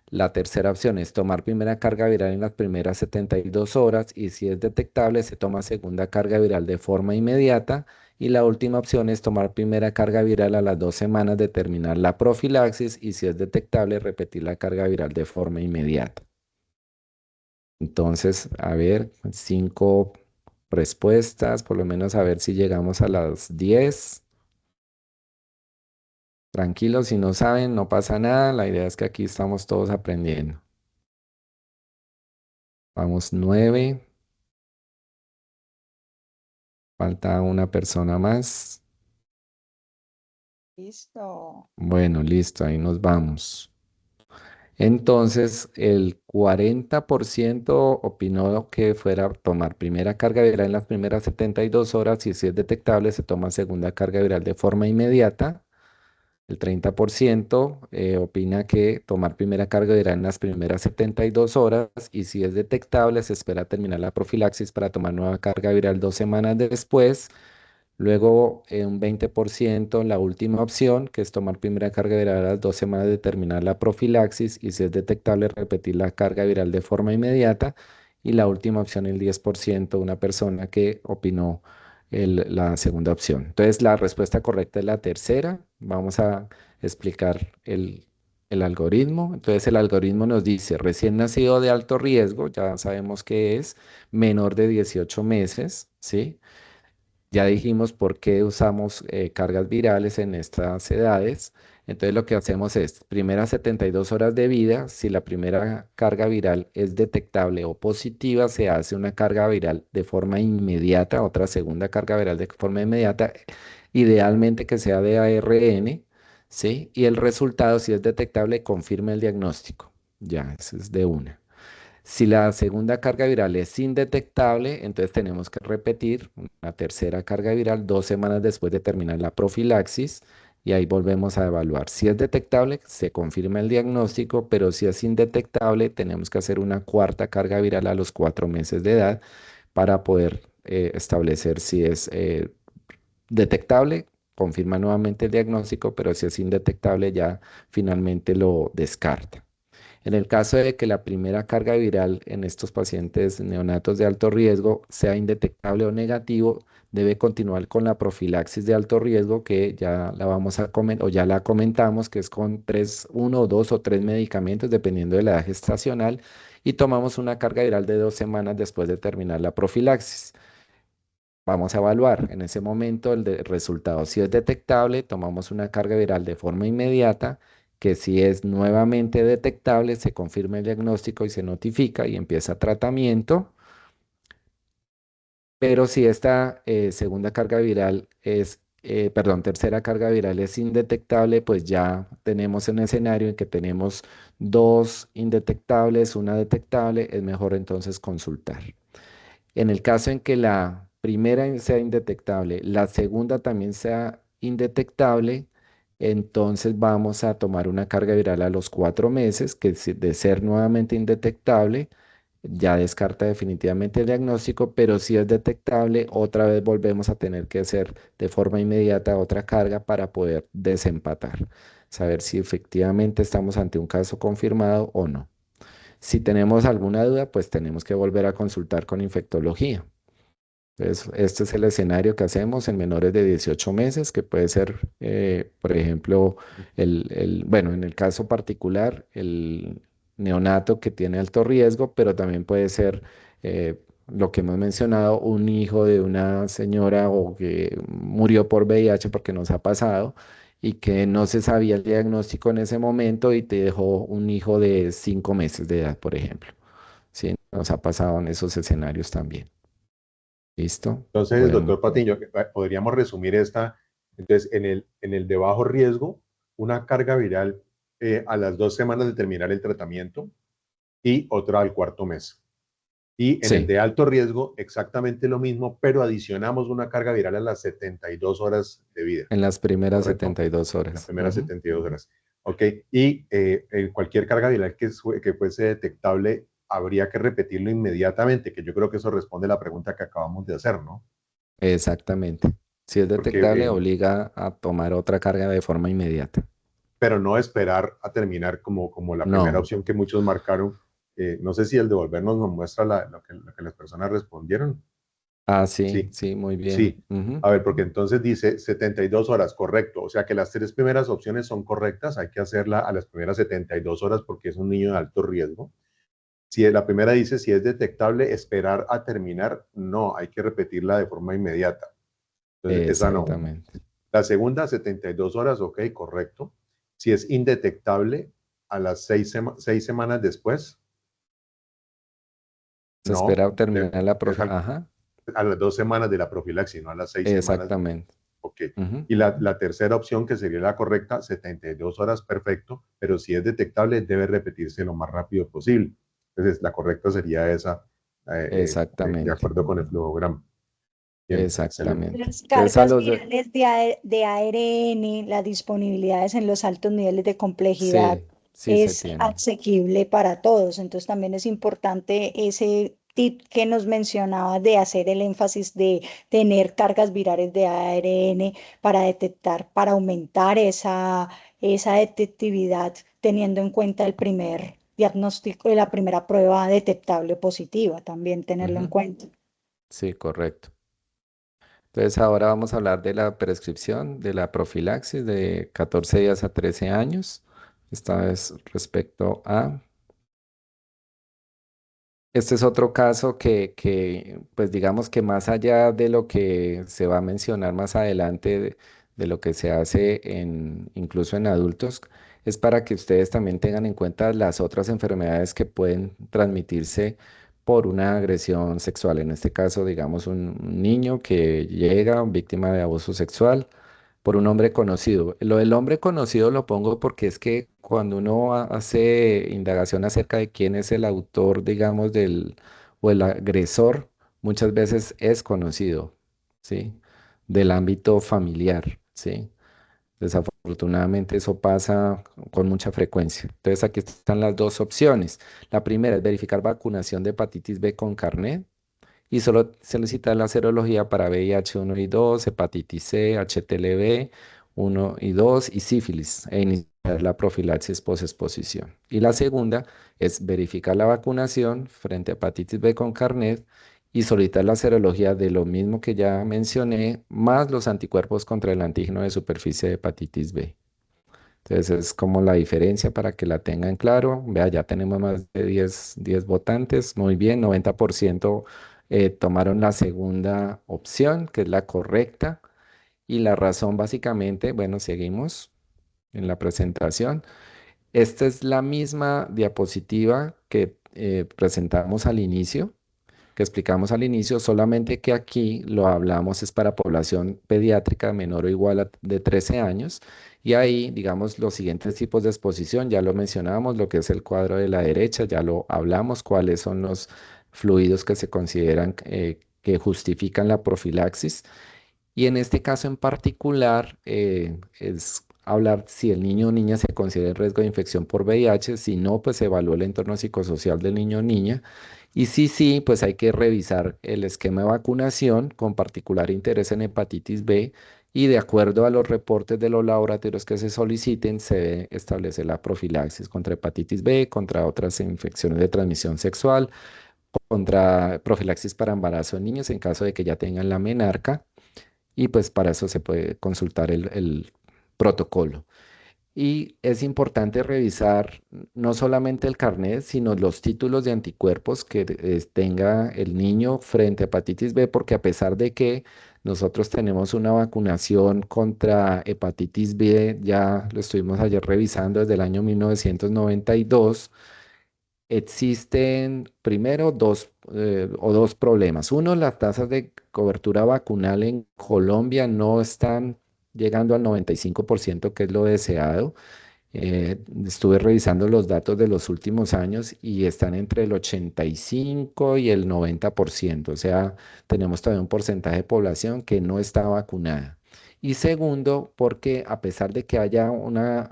La tercera opción es tomar primera carga viral en las primeras 72 horas y si es detectable se toma segunda carga viral de forma inmediata. Y la última opción es tomar primera carga viral a las 2 semanas de terminar la profilaxis y si es detectable repetir la carga viral de forma inmediata. Entonces, a ver, 5 respuestas, por lo menos a ver si llegamos a las 10. Tranquilos, si no saben, no pasa nada. La idea es que aquí estamos todos aprendiendo. Vamos 9. Falta una persona más. Listo. Bueno, listo, ahí nos vamos. Entonces, el 40% opinó que fuera a tomar primera carga viral en las primeras 72 horas y si es detectable se toma segunda carga viral de forma inmediata. El 30% opina que tomar primera carga viral en las primeras 72 horas y si es detectable se espera terminar la profilaxis para tomar nueva carga viral 2 semanas después. Luego, un 20% la última opción, que es tomar primera carga viral a las 2 semanas de terminar la profilaxis y si es detectable, repetir la carga viral de forma inmediata. Y la última opción, el 10%, una persona que opinó la segunda opción. Entonces, la respuesta correcta es la tercera. Vamos a explicar el algoritmo. Entonces, el algoritmo nos dice, recién nacido de alto riesgo, ya sabemos que es menor de 18 meses, ¿sí? Ya dijimos por qué usamos cargas virales en estas edades. Entonces lo que hacemos es, primeras 72 horas de vida, si la primera carga viral es detectable o positiva, se hace una carga viral de forma inmediata, otra segunda carga viral de forma inmediata, idealmente que sea de ARN, ¿sí? Y el resultado, si es detectable, confirma el diagnóstico. Ya, eso es de una. Si la segunda carga viral es indetectable, entonces tenemos que repetir una tercera carga viral 2 semanas después de terminar la profilaxis y ahí volvemos a evaluar. Si es detectable, se confirma el diagnóstico, pero si es indetectable, tenemos que hacer una cuarta carga viral a los 4 meses de edad para poder establecer si es detectable, confirma nuevamente el diagnóstico, pero si es indetectable, ya finalmente lo descarta. En el caso de que la primera carga viral en estos pacientes neonatos de alto riesgo sea indetectable o negativo, debe continuar con la profilaxis de alto riesgo que ya la vamos a comentar o ya la comentamos, que es con 1, 2 o 3 medicamentos dependiendo de la edad gestacional y tomamos una carga viral de 2 semanas después de terminar la profilaxis. Vamos a evaluar en ese momento resultado. Si es detectable, tomamos una carga viral de forma inmediata, que si es nuevamente detectable, se confirma el diagnóstico y se notifica y empieza tratamiento. Pero si esta segunda carga viral es, perdón, tercera carga viral es indetectable, pues ya tenemos un escenario en que tenemos dos indetectables, una detectable, es mejor entonces consultar. En el caso en que la primera sea indetectable, la segunda también sea indetectable, entonces vamos a tomar una carga viral a los 4 meses, que de ser nuevamente indetectable, ya descarta definitivamente el diagnóstico, pero si es detectable, otra vez volvemos a tener que hacer de forma inmediata otra carga para poder desempatar, saber si efectivamente estamos ante un caso confirmado o no. Si tenemos alguna duda, pues tenemos que volver a consultar con infectología. Entonces, este es el escenario que hacemos en menores de 18 meses, que puede ser, por ejemplo, bueno, en el caso particular, el neonato que tiene alto riesgo, pero también puede ser lo que hemos mencionado, un hijo de una señora o que murió por VIH porque nos ha pasado y que no se sabía el diagnóstico en ese momento y te dejó un hijo de 5 meses de edad, por ejemplo. Sí, nos ha pasado en esos escenarios también. ¿Listo? Entonces, Bueno, doctor Patiño, podríamos resumir esta. Entonces, en el de bajo riesgo, una carga viral a las 2 semanas de terminar el tratamiento y otra al cuarto mes. Y en el sí, de alto riesgo, exactamente lo mismo, pero adicionamos una carga viral a las 72 horas de vida, en las primeras ¿correcto? 72 En las horas. primeras Ujú. 72 horas. Ok, y en cualquier carga viral que fuese detectable, habría que repetirlo inmediatamente, que yo creo que eso responde a la pregunta que acabamos de hacer, ¿no? Exactamente. Si es Porque, detectable, obliga a tomar otra carga de forma inmediata. pero no esperar a terminar como la primera No. opción que muchos marcaron. No sé si el devolvernos nos muestra lo que las personas respondieron. Ah, sí, Sí, sí, muy bien. sí. Ujú. A ver, porque entonces dice 72 horas, correcto. O sea que las tres primeras opciones son correctas. Hay que hacerla a las primeras 72 horas porque es un niño de alto riesgo. Si la primera dice si es detectable, esperar a terminar, no, hay que repetirla de forma inmediata. Entonces, esa no. Exactamente. La segunda, 72 horas, ok, correcto. Si es indetectable, a las 6 semanas después, Se no, espera terminar la es profe. Ajá, a las 2 semanas de la profilaxis, no a las 6 semanas. exactamente. Ok. Ujú. Y la tercera opción, que sería la correcta, 72 horas, perfecto, pero si es detectable, debe repetirse lo más rápido posible. Entonces, la correcta sería esa, de Exactamente. acuerdo con el flujograma. Bien, excelente. Exactamente. Las Entonces, a cargas los de... virales de ARN, las disponibilidades en los altos niveles de complejidad Sí, sí se es tienen. asequible para todos. Entonces también es importante ese tip que nos mencionaba de hacer el énfasis de tener cargas virales de ARN para detectar, para aumentar esa detectividad, teniendo en cuenta el primer diagnóstico y la primera prueba detectable positiva, también tenerlo en Ujú. cuenta. Sí, correcto. Entonces, ahora vamos a hablar de la prescripción de la profilaxis de 14 días a 13 años. Esta vez respecto a... Este es otro caso pues digamos que más allá de lo que se va a mencionar más adelante, de lo que se hace incluso en adultos, es para que ustedes también tengan en cuenta las otras enfermedades que pueden transmitirse por una agresión sexual. En este caso, digamos, un niño que llega víctima de abuso sexual por un hombre conocido. Lo del hombre conocido lo pongo porque es que cuando uno hace indagación acerca de quién es el autor, digamos, o el agresor, muchas veces es conocido, ¿sí? Del ámbito familiar, ¿sí? Desafortunadamente eso pasa con mucha frecuencia. Entonces aquí están las dos opciones. La primera es verificar vacunación de hepatitis B con carnet y solo solicitar la serología para VIH 1 y 2, hepatitis C, HTLV 1 y 2 y sífilis e iniciar la profilaxis posexposición. Y la segunda es verificar la vacunación frente a hepatitis B con carnet y solicitar la serología de lo mismo que ya mencioné, más los anticuerpos contra el antígeno de superficie de hepatitis B. Entonces es como la diferencia para que la tengan claro. Vea, ya tenemos más de 10 votantes. Muy bien, 90% tomaron la segunda opción, que es la correcta. Y la razón básicamente, bueno, seguimos en la presentación. Esta es la misma diapositiva que presentamos al inicio, que explicamos al inicio, solamente que aquí lo hablamos es para población pediátrica menor o igual a de 13 años. Y ahí, digamos, los siguientes tipos de exposición, ya lo mencionamos, lo que es el cuadro de la derecha, ya lo hablamos, cuáles son los fluidos que se consideran que justifican la profilaxis. Y en este caso en particular es hablar si el niño o niña se considera en riesgo de infección por VIH, si no, pues se evalúa el entorno psicosocial del niño o niña. Y si sí, pues hay que revisar el esquema de vacunación con particular interés en hepatitis B y de acuerdo a los reportes de los laboratorios que se soliciten, se debe establecer la profilaxis contra hepatitis B, contra otras infecciones de transmisión sexual, contra profilaxis para embarazo en niños en caso de que ya tengan la menarca y pues para eso se puede consultar el protocolo. Y es importante revisar no solamente el carnet, sino los títulos de anticuerpos que tenga el niño frente a hepatitis B, porque a pesar de que Nosotros tenemos una vacunación contra hepatitis B, ya lo estuvimos ayer revisando desde el año 1992. Existen primero dos problemas. Uno, las tasas de cobertura vacunal en Colombia no están llegando al 95%, que es lo deseado. Estuve revisando los datos de los últimos años y están entre el 85 y el 90%. O sea, tenemos todavía un porcentaje de población que no está vacunada. Y segundo, porque a pesar de que haya una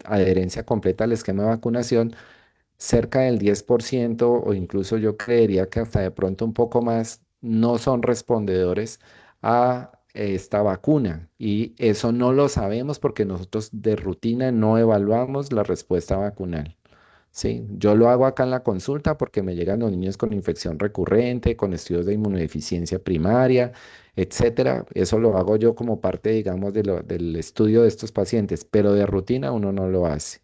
adherencia completa al esquema de vacunación, cerca del 10% o incluso yo creería que hasta de pronto un poco más no son respondedores a esta vacuna. Y eso no lo sabemos porque nosotros de rutina no evaluamos la respuesta vacunal. Sí, yo lo hago acá en la consulta porque me llegan los niños con infección recurrente, con estudios de inmunodeficiencia primaria, etcétera. Eso lo hago yo como parte, digamos, del estudio de estos pacientes, pero de rutina uno no lo hace.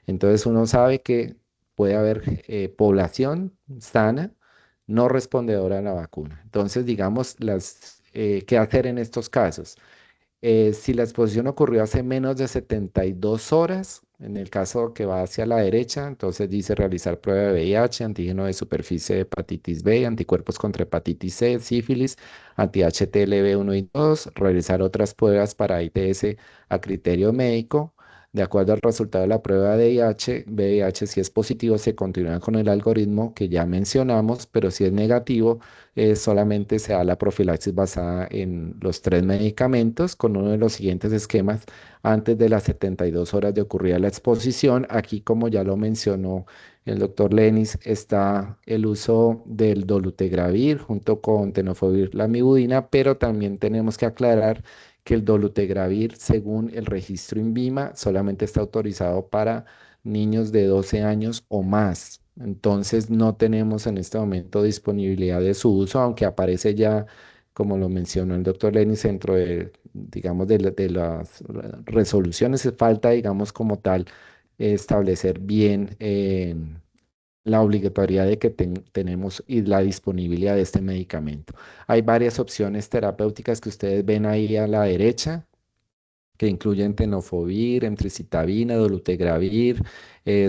Entonces uno sabe que puede haber población sana no respondedora a la vacuna. Entonces, digamos, ¿qué hacer en estos casos? Si la exposición ocurrió hace menos de 72 horas, en el caso que va hacia la derecha, entonces dice realizar prueba de VIH, antígeno de superficie de hepatitis B, anticuerpos contra hepatitis C, sífilis, anti-HTLV 1 y 2, realizar otras pruebas para ITS a criterio médico. De acuerdo al resultado de la prueba de VIH, si es positivo, se continúa con el algoritmo que ya mencionamos, pero si es negativo, solamente se da la profilaxis basada en los tres medicamentos con uno de los siguientes esquemas antes de las 72 horas de ocurrida la exposición. Aquí, como ya lo mencionó el doctor Lenis, está el uso del dolutegravir junto con tenofovir lamivudina, pero también tenemos que aclarar que el dolutegravir, según el registro INVIMA, solamente está autorizado para niños de 12 años o más. Entonces no tenemos en este momento disponibilidad de su uso, aunque aparece ya, como lo mencionó el doctor Lenis, dentro de, digamos, de las resoluciones. Falta, digamos, como tal, establecer bien la obligatoriedad de que tenemos y la disponibilidad de este medicamento. Hay varias opciones terapéuticas que ustedes ven ahí a la derecha que incluyen tenofovir, emtricitabina, dolutegravir,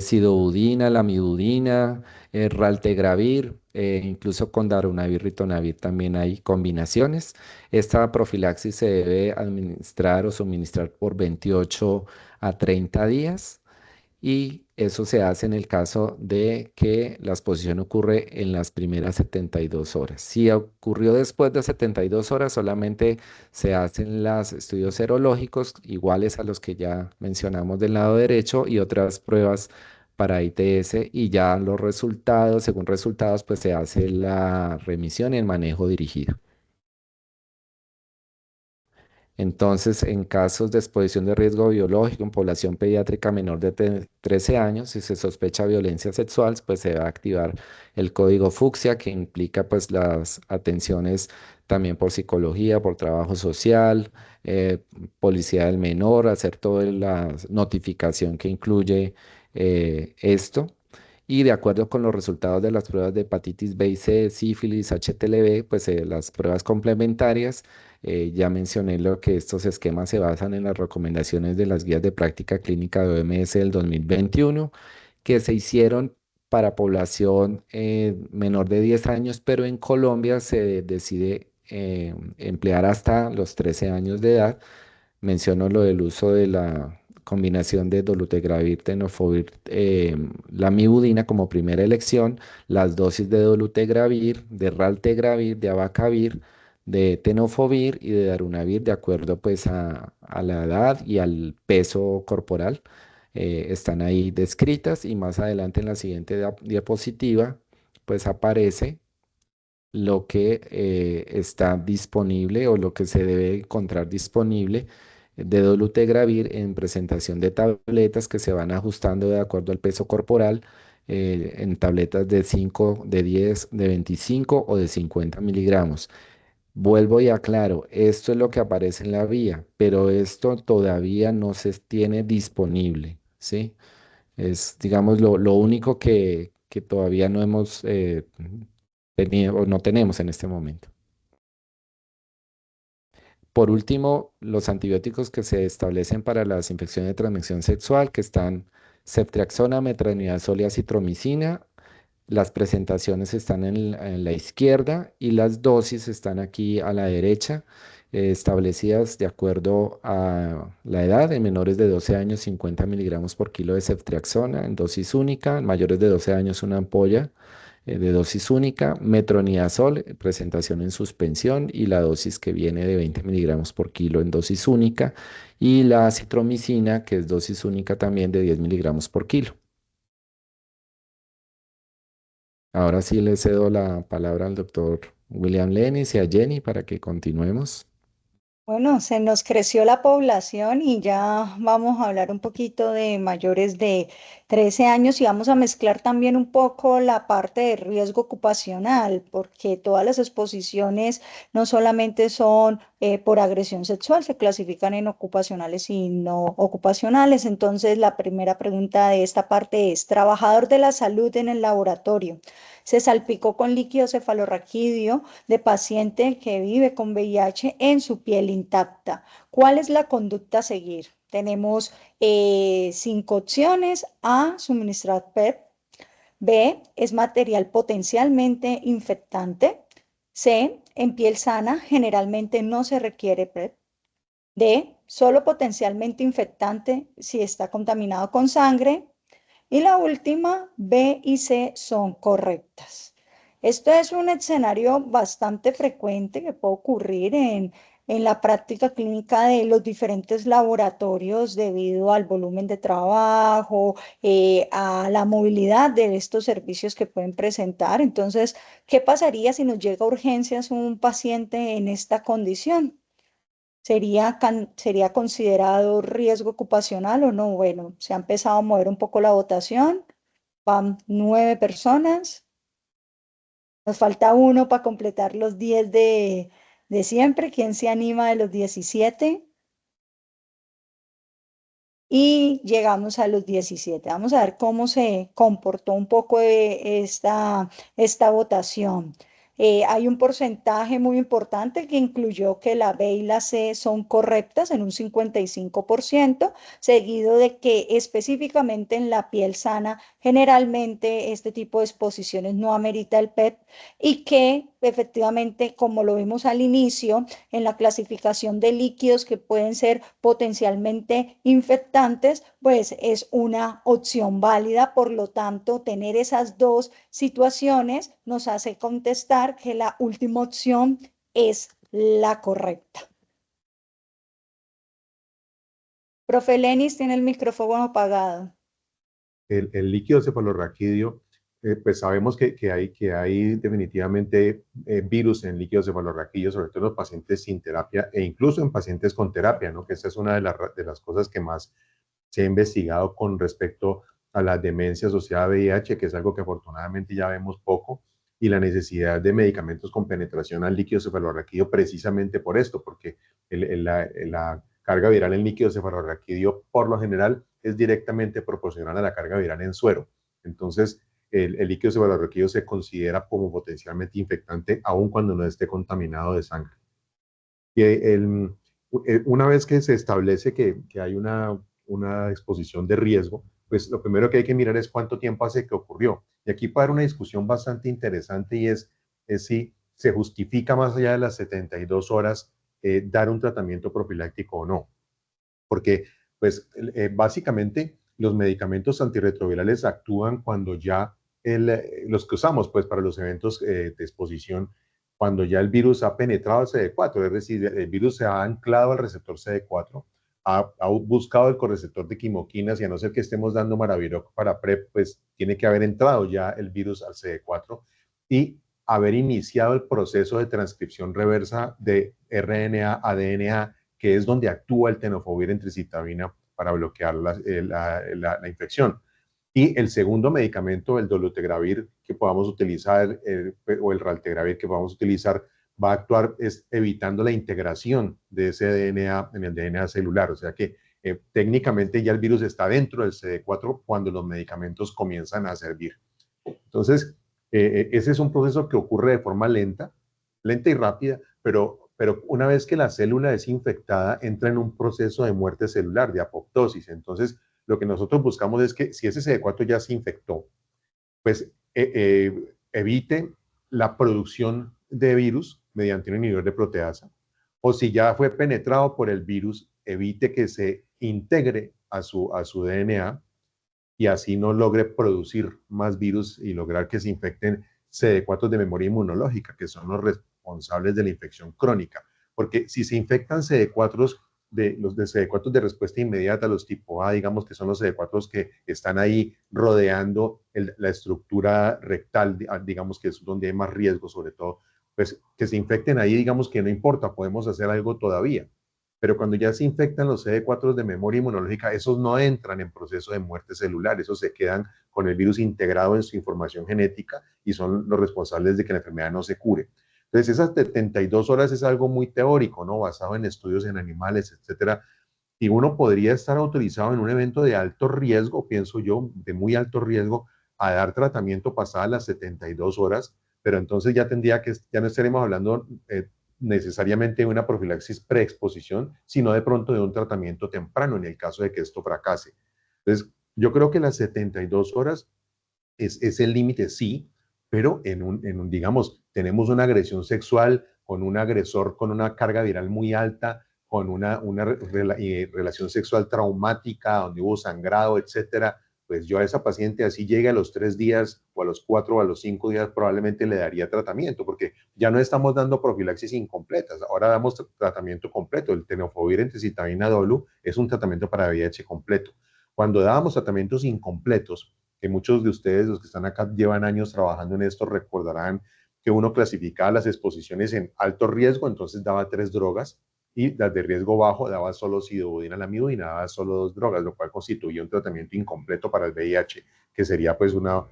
sidobudina, lamivudina, raltegravir, incluso con darunavir, ritonavir también hay combinaciones. Esta profilaxis se debe administrar o suministrar por 28 a 30 días y eso se hace en el caso de que la exposición ocurre en las primeras 72 horas. Si ocurrió después de 72 horas, solamente se hacen los estudios serológicos iguales a los que ya mencionamos del lado derecho y otras pruebas para ITS y ya los resultados, según resultados, pues se hace la remisión y el manejo dirigido. Entonces, en casos de exposición de riesgo biológico en población pediátrica menor de 13 años, si se sospecha violencia sexual, pues se va a activar el código fucsia, que implica pues las atenciones también por psicología, por trabajo social, policía del menor, hacer toda la notificación que incluye esto. Y de acuerdo con los resultados de las pruebas de hepatitis B y C, sífilis, HTLV, pues las pruebas complementarias, ya mencioné lo que estos esquemas se basan en las recomendaciones de las guías de práctica clínica de OMS del 2021, que se hicieron para población menor de 10 años, pero en Colombia se decide emplear hasta los 13 años de edad. Menciono lo del uso de la combinación de dolutegravir, tenofovir, lamivudina como primera elección, las dosis de dolutegravir, de raltegravir, de abacavir, de tenofovir y de darunavir de acuerdo pues a la edad y al peso corporal. Están ahí descritas y más adelante en la siguiente diapositiva pues aparece lo que está disponible o lo que se debe encontrar disponible de dolutegravir en presentación de tabletas que se van ajustando de acuerdo al peso corporal en tabletas de 5, de 10, de 25 o de 50 miligramos. Vuelvo y aclaro, esto es lo que aparece en la vía, pero esto todavía no se tiene disponible, ¿sí? Es, digamos, lo único que todavía no hemos tenido o no tenemos en este momento. Por último, los antibióticos que se establecen para las infecciones de transmisión sexual, que están ceftriaxona, metronidazol y acitromicina. Las presentaciones están en la izquierda y las dosis están aquí a la derecha, establecidas de acuerdo a la edad. En menores de 12 años, 50 miligramos por kilo de ceftriaxona en dosis única. En mayores de 12 años, una ampolla de dosis única. Metronidazol, presentación en suspensión, y la dosis que viene de 20 miligramos por kilo en dosis única. Y la acitromicina, que es dosis única también de 10 miligramos por kilo. Ahora sí le cedo la palabra al doctor William Lenis y a Jenny para que continuemos. Bueno, se nos creció la población y ya vamos a hablar un poquito de mayores de 13 años y vamos a mezclar también un poco la parte de riesgo ocupacional, porque todas las exposiciones no solamente son por agresión sexual, se clasifican en ocupacionales y no ocupacionales. Entonces, la primera pregunta de esta parte es, trabajador de la salud en el laboratorio, se salpicó con líquido cefalorraquídeo de paciente que vive con VIH en su piel intacta. ¿Cuál es la conducta a seguir? Tenemos 5 opciones. A, suministrar PEP. B, es material potencialmente infectante. C, en piel sana generalmente no se requiere PEP. D, solo potencialmente infectante si está contaminado con sangre. Y la última, B y C, son correctas. Esto es un escenario bastante frecuente que puede ocurrir en la práctica clínica de los diferentes laboratorios debido al volumen de trabajo, a la movilidad de estos servicios que pueden presentar. Entonces, ¿qué pasaría si nos llega a urgencias un paciente en esta condición? ¿Sería considerado riesgo ocupacional o no? Bueno, se ha empezado a mover un poco la votación. Van 9 personas. Nos falta uno para completar los 10 de siempre. ¿Quién se anima de los 17? Y llegamos a los 17. Vamos a ver cómo se comportó un poco esta votación. Hay un porcentaje muy importante que incluyó que la B y la C son correctas en un 55%, seguido de que específicamente en la piel sana, generalmente este tipo de exposiciones no amerita el PEP y que efectivamente, como lo vimos al inicio, en la clasificación de líquidos que pueden ser potencialmente infectantes, pues es una opción válida. Por lo tanto, tener esas dos situaciones nos hace contestar que la última opción es la correcta. Profe Lenis, tiene el micrófono apagado. El líquido cefalorraquídeo, pues sabemos que hay definitivamente virus en el líquido cefalorraquídeo, sobre todo en los pacientes sin terapia e incluso en pacientes con terapia, ¿no? Que esta es una de las cosas que más se ha investigado con respecto a la demencia asociada a VIH, que es algo que afortunadamente ya vemos poco, y la necesidad de medicamentos con penetración al líquido cefalorraquídeo precisamente por esto, porque la carga viral en líquido cefalorraquídeo por lo general es directamente proporcional a la carga viral en suero. Entonces, el líquido cefalorraquídeo se considera como potencialmente infectante aun cuando no esté contaminado de sangre. Y una vez que se establece que hay una exposición de riesgo, pues lo primero que hay que mirar es cuánto tiempo hace que ocurrió. Y aquí puede haber una discusión bastante interesante y es si se justifica más allá de las 72 horas dar un tratamiento profiláctico o no. Porque, pues, básicamente los medicamentos antirretrovirales actúan cuando ya los que usamos, pues, para los eventos de exposición, cuando ya el virus ha penetrado al CD4, es decir, el virus se ha anclado al receptor CD4, ha buscado el correceptor de quimoquinas y a no ser que estemos dando Maraviroc para PrEP, pues tiene que haber entrado ya el virus al CD4 y haber iniciado el proceso de transcripción reversa de RNA a DNA, que es donde actúa el tenofovir en tricitabina para bloquear la infección. Y el segundo medicamento, el dolutegravir, que podamos utilizar, o el raltegravir que podamos utilizar, va a actuar evitando la integración de ese DNA en el DNA celular. O sea que técnicamente ya el virus está dentro del CD4 cuando los medicamentos comienzan a servir. Entonces, ese es un proceso que ocurre de forma lenta y rápida, pero pero una vez que la célula es infectada, entra en un proceso de muerte celular, de apoptosis. Entonces, lo que nosotros buscamos es que si ese CD4 ya se infectó, pues evite la producción de virus mediante un inhibidor de proteasa, o si ya fue penetrado por el virus, evite que se integre a su DNA y así no logre producir más virus y lograr que se infecten CD4 de memoria inmunológica, que son los responsables de la infección crónica. Porque si se infectan CD4, los de CD4 de respuesta inmediata, los tipo A, digamos que son los CD4 que están ahí rodeando la estructura rectal, digamos que es donde hay más riesgo, sobre todo, pues que se infecten ahí, digamos que no importa, podemos hacer algo todavía. Pero cuando ya se infectan los CD4 de memoria inmunológica, esos no entran en proceso de muerte celular, esos se quedan con el virus integrado en su información genética y son los responsables de que la enfermedad no se cure. Entonces, esas 72 horas es algo muy teórico, ¿no? Basado en estudios en animales, etcétera. Y uno podría estar autorizado en un evento de alto riesgo, pienso yo, de muy alto riesgo, a dar tratamiento pasadas las 72 horas, pero entonces ya no estaremos hablando necesariamente de una profilaxis preexposición, sino de pronto de un tratamiento temprano en el caso de que esto fracase. Entonces, yo creo que las 72 horas es el límite, sí, pero digamos, tenemos una agresión sexual con un agresor con una carga viral muy alta, con una relación sexual traumática, donde hubo sangrado, etcétera, pues yo a esa paciente así llegue a los 3 días o a los 4 o a los 5 días probablemente le daría tratamiento, porque ya no estamos dando profilaxis incompletas, ahora damos tratamiento completo. El tenofovir entecitabina dolu es un tratamiento para VIH completo. Cuando dábamos tratamientos incompletos, que muchos de ustedes, los que están acá, llevan años trabajando en esto, recordarán que uno clasificaba las exposiciones en alto riesgo, entonces daba 3 drogas, y las de riesgo bajo daba solo sidobudinalamido y daba solo 2 drogas, lo cual constituía un tratamiento incompleto para el VIH, que sería pues una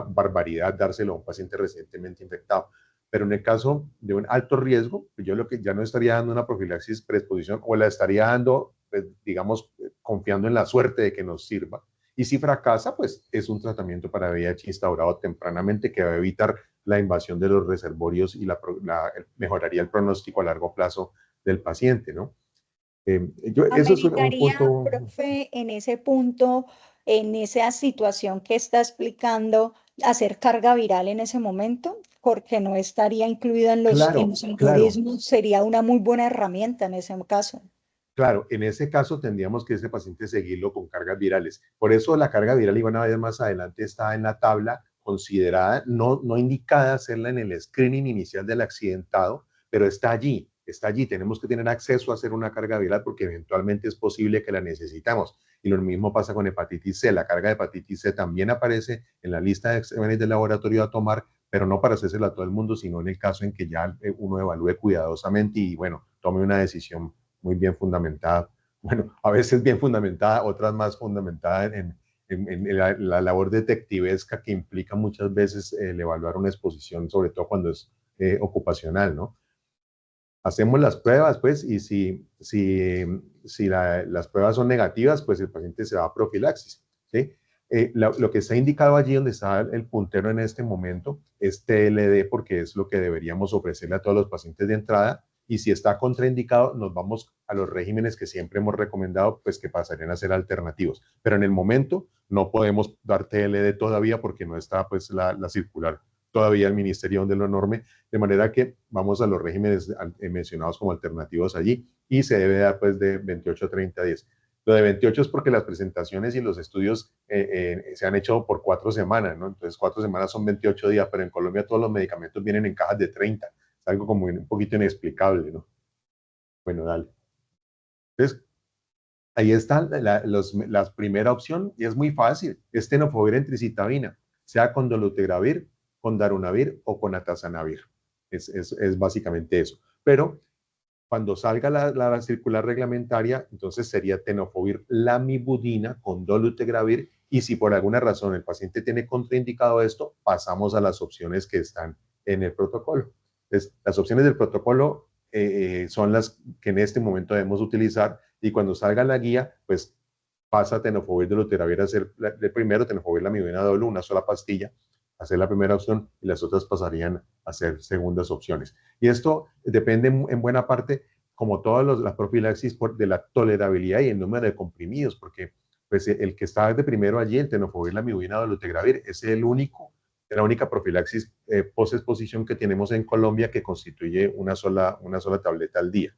barbaridad dárselo a un paciente recientemente infectado. Pero en el caso de un alto riesgo, yo lo que ya no estaría dando una profilaxis preexposición, o la estaría dando, pues, digamos, confiando en la suerte de que nos sirva. Y si fracasa, pues es un tratamiento para VIH instaurado tempranamente que va a evitar la invasión de los reservorios y mejoraría el pronóstico a largo plazo del paciente, ¿no? Eso es un Ameritaría, punto. profe, en ese punto, en esa situación que está explicando, hacer carga viral en ese momento, porque no estaría incluida en Claro, los claro, algoritmos, sería una muy buena herramienta en ese caso. claro. En ese caso tendríamos que ese paciente seguirlo con cargas virales. Por eso la carga viral, y una vez más adelante, está en la tabla considerada, no indicada hacerla en el screening inicial del accidentado, pero está allí, está allí. Tenemos que tener acceso a hacer una carga viral porque eventualmente es posible que la necesitamos. Y lo mismo pasa con hepatitis C. La carga de hepatitis C también aparece en la lista de exámenes de laboratorio a tomar, pero no para hacérsela a todo el mundo, sino en el caso en que ya uno evalúe cuidadosamente y, bueno, tome una decisión muy bien fundamentada. Bueno, a veces bien fundamentada, otras más fundamentada en la labor detectivesca que implica muchas veces el evaluar una exposición, sobre todo cuando es ocupacional, ¿no? Hacemos las pruebas, pues, y si las pruebas son negativas, pues el paciente se va a profilaxis, ¿sí? Lo que está indicado allí donde está el puntero en este momento es TLD, porque es lo que deberíamos ofrecerle a todos los pacientes de entrada, y si está contraindicado, nos vamos a los regímenes que siempre hemos recomendado, pues que pasarían a ser alternativos. Pero en el momento no podemos dar TLD todavía porque no está pues la circular todavía el Ministerio de lo Norme, de manera que vamos a los regímenes mencionados como alternativos allí y se debe dar pues de 28 a 30 días. Lo de 28 es porque las presentaciones y los estudios se han hecho por 4 semanas, ¿no? Entonces 4 semanas son 28 días, pero en Colombia todos los medicamentos vienen en cajas de 30. Es algo como un poquito inexplicable, ¿no? Bueno, dale. Entonces, ahí está la primera opción y es muy fácil. Es tenofovir en tricitabina, sea con dolutegravir, con darunavir o con atazanavir. Es básicamente eso. Pero cuando salga la circular reglamentaria, entonces sería tenofovir lamivudina con dolutegravir, y si por alguna razón el paciente tiene contraindicado esto, pasamos a las opciones que están en el protocolo. Entonces, las opciones del protocolo son las que en este momento debemos utilizar, y cuando salga la guía, pues pasa tenofovir dolutegravir a ser el primero, tenofovir lamivudina doble, una sola pastilla, a ser la primera opción y las otras pasarían a ser segundas opciones. Y esto depende en buena parte, como todas las profilaxis, de la tolerabilidad y el número de comprimidos, porque pues, el que está de primero allí, el tenofovir, la amiodarona, dolutegravir, es la única profilaxis post-exposición que tenemos en Colombia que constituye una sola tableta al día.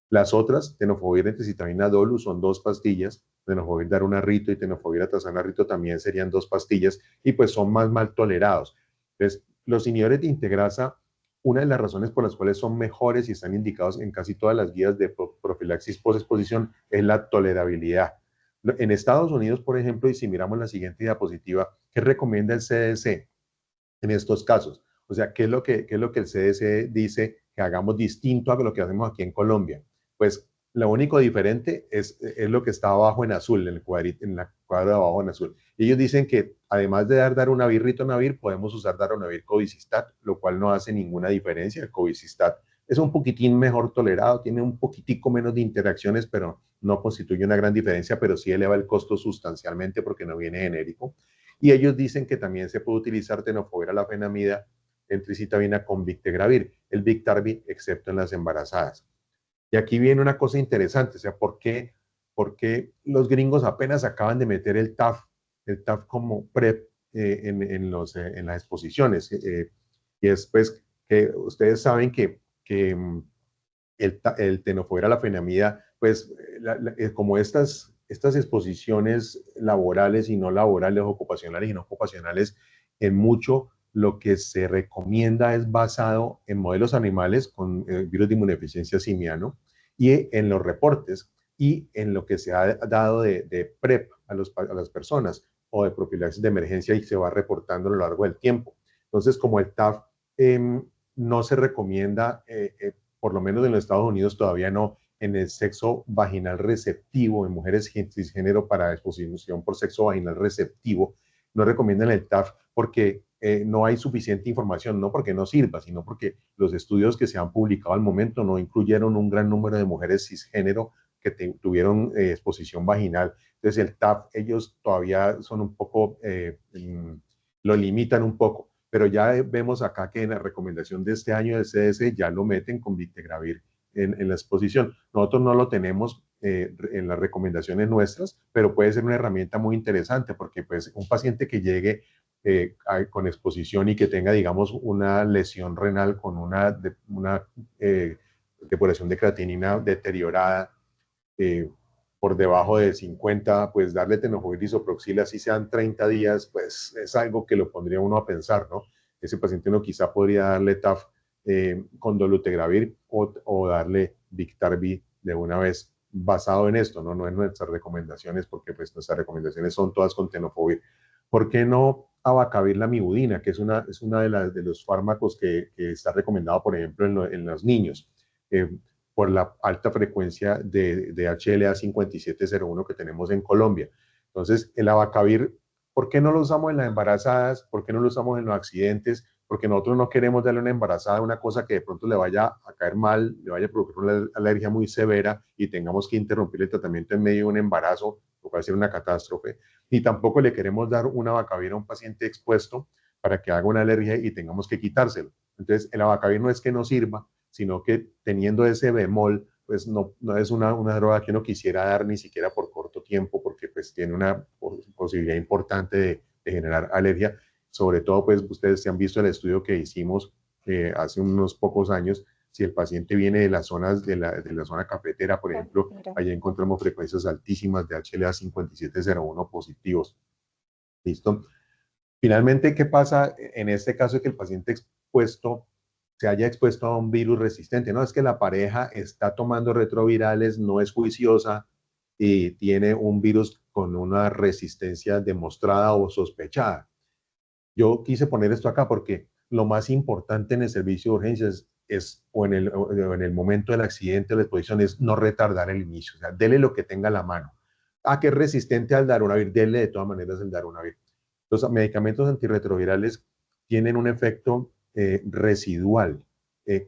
Las otras, tenofovir, entecitabina, dolu, son 2 pastillas. Tenofovir, darunarrito y tenofovir, atazanarrito también serían 2 pastillas y pues son más mal tolerados. Entonces, los inhibidores de integrasa, una de las razones por las cuales son mejores y están indicados en casi todas las guías de profilaxis post-exposición es la tolerabilidad. En Estados Unidos, por ejemplo, y si miramos la siguiente diapositiva, ¿qué recomienda el CDC en estos casos? O sea, ¿qué es lo que el CDC dice que hagamos distinto a lo que hacemos aquí en Colombia? Pues lo único diferente es lo que está abajo en azul, en la cuadra de abajo en azul. Y ellos dicen que además de dar darunavir, ritonavir, podemos usar darunavir covicistat, lo cual no hace ninguna diferencia. El covicistat es un poquitín mejor tolerado, tiene un poquitico menos de interacciones, pero no constituye una gran diferencia, pero sí eleva el costo sustancialmente porque no viene genérico. Y ellos dicen que también se puede utilizar tenofovir, alafenamida, entecitabina con Bictegravir, el Biktarvy, excepto en las embarazadas. Y aquí viene una cosa interesante, o sea, ¿por qué los gringos apenas acaban de meter el TAF como PrEP en las exposiciones? Y es pues que ustedes saben que el tenofovir, alafenamida, pues como estas exposiciones laborales y no laborales, ocupacionales y no ocupacionales, en mucho lo que se recomienda es basado en modelos animales con virus de inmunodeficiencia simiano y en los reportes y en lo que se ha dado de PrEP a las personas o de profilaxis de emergencia y se va reportando a lo largo del tiempo. Entonces, como el TAF no se recomienda, por lo menos en los Estados Unidos todavía no, en el sexo vaginal receptivo, en mujeres cisgénero para exposición por sexo vaginal receptivo, no recomiendan el TAF porque no hay suficiente información, no porque no sirva, sino porque los estudios que se han publicado al momento no incluyeron un gran número de mujeres cisgénero que tuvieron exposición vaginal. Entonces el TAF, ellos todavía son un poco, lo limitan un poco, pero ya vemos acá que en la recomendación de este año del CDC ya lo meten con Bictegravir en la exposición. Nosotros no lo tenemos en las recomendaciones nuestras, pero puede ser una herramienta muy interesante porque pues un paciente que llegue con exposición y que tenga, digamos, una lesión renal con una depuración de creatinina deteriorada por debajo de 50, pues darle tenofovir disoproxil, así sean 30 días, pues es algo que lo pondría uno a pensar, ¿no? Ese paciente uno quizá podría darle TAF con dolutegravir o darle Biktarvy de una vez basado en esto, ¿no? No en nuestras recomendaciones, porque pues nuestras recomendaciones son todas con tenofovir. ¿Por qué no abacavir la mibudina, que es una de los fármacos que está recomendado, por ejemplo, en los niños, por la alta frecuencia de HLA5701 que tenemos en Colombia? Entonces, el abacavir, ¿por qué no lo usamos en las embarazadas? ¿Por qué no lo usamos en los accidentes? Porque nosotros no queremos darle a una embarazada una cosa que de pronto le vaya a caer mal, le vaya a provocar una alergia muy severa y tengamos que interrumpir el tratamiento en medio de un embarazo, lo cual sería una catástrofe. Ni tampoco le queremos dar una abacavir a un paciente expuesto para que haga una alergia y tengamos que quitárselo. Entonces, el abacavir no es que no sirva, sino que teniendo ese bemol, pues no es una droga que uno quisiera dar ni siquiera por corto tiempo, porque pues tiene una posibilidad importante de generar alergia. Sobre todo, pues ustedes se han visto el estudio que hicimos hace unos pocos años. Si el paciente viene de las zonas de la zona cafetera, por ejemplo, allá encontramos frecuencias altísimas de HLA5701 positivos. ¿Listo? Finalmente, ¿qué pasa en este caso de que el paciente se haya expuesto a un virus resistente? No, es que la pareja está tomando retrovirales, no es juiciosa y tiene un virus con una resistencia demostrada o sospechada. Yo quise poner esto acá porque lo más importante en el servicio de urgencias o en el momento del accidente o la exposición es no retardar el inicio. O sea, dele lo que tenga a la mano. Que es resistente al darunavir, dele de todas maneras el darunavir. Los medicamentos antirretrovirales tienen un efecto residual,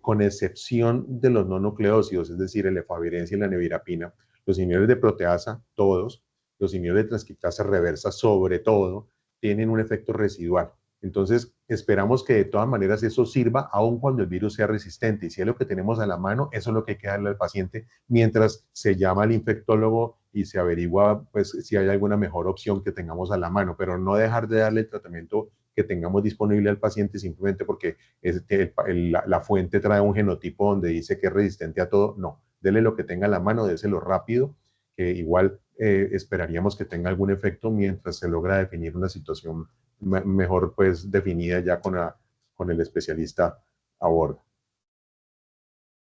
con excepción de los no nucleócidos, es decir, el efavirenz y la nevirapina. Los inhibidores de proteasa, todos, los inhibidores de transcriptasa reversa, sobre todo, tienen un efecto residual. Entonces, esperamos que de todas maneras eso sirva aun cuando el virus sea resistente. Y si es lo que tenemos a la mano, eso es lo que hay que darle al paciente mientras se llama al infectólogo y se averigua pues, si hay alguna mejor opción que tengamos a la mano, pero no dejar de darle el tratamiento que tengamos disponible al paciente simplemente porque la fuente trae un genotipo donde dice que es resistente a todo. No, dele lo que tenga a la mano, déselo rápido, que igual esperaríamos que tenga algún efecto mientras se logra definir una situación mejor pues definida ya con el especialista a bordo.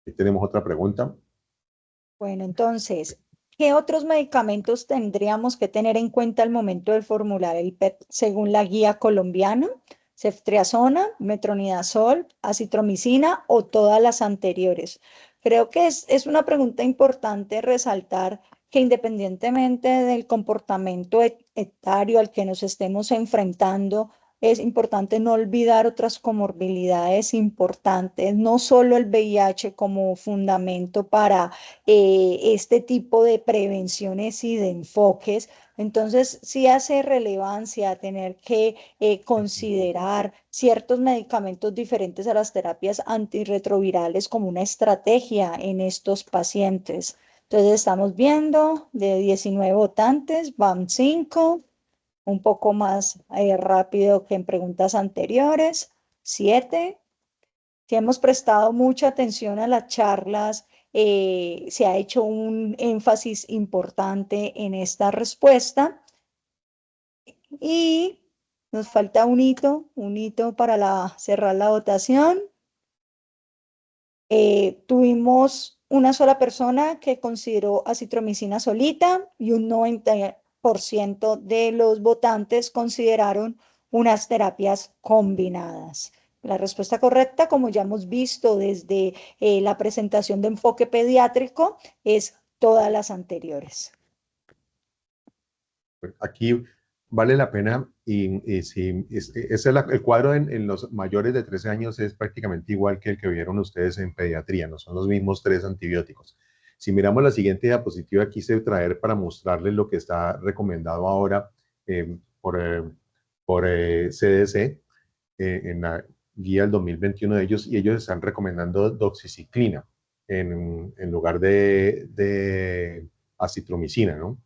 Aquí tenemos otra pregunta. Bueno, entonces, ¿qué otros medicamentos tendríamos que tener en cuenta al momento de formular el PEP según la guía colombiana? Ceftriaxona, metronidazol, acitromicina o todas las anteriores. Creo que es una pregunta importante resaltar que independientemente del comportamiento etario al que nos estemos enfrentando, es importante no olvidar otras comorbilidades importantes, no solo el VIH como fundamento para este tipo de prevenciones y de enfoques. Entonces, sí hace relevancia tener que considerar ciertos medicamentos diferentes a las terapias antirretrovirales como una estrategia en estos pacientes. Entonces, estamos viendo de 19 votantes, van 5, un poco más rápido que en preguntas anteriores, 7. Si hemos prestado mucha atención a las charlas, se ha hecho un énfasis importante en esta respuesta y nos falta un hito para cerrar la votación. Tuvimos una sola persona que consideró acitromicina solita y un 90% de los votantes consideraron unas terapias combinadas. La respuesta correcta, como ya hemos visto desde la presentación de enfoque pediátrico, es todas las anteriores. Aquí vale la pena y si el cuadro en los mayores de 13 años es prácticamente igual que el que vieron ustedes en pediatría, no son los mismos 3 antibióticos. Si miramos la siguiente diapositiva, quise traer para mostrarles lo que está recomendado ahora por CDC en la guía del 2021 de ellos, y ellos están recomendando doxiciclina en lugar de acitromicina, ¿no?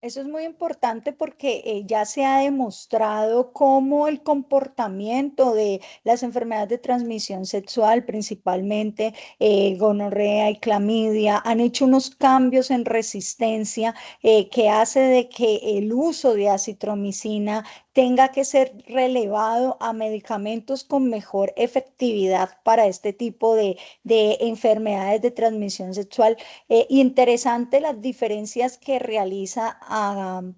Eso es muy importante porque ya se ha demostrado cómo el comportamiento de las enfermedades de transmisión sexual, principalmente gonorrea y clamidia, han hecho unos cambios en resistencia que hace de que el uso de acitromicina tenga que ser relevado a medicamentos con mejor efectividad para este tipo de enfermedades de transmisión sexual. Interesante las diferencias que realiza,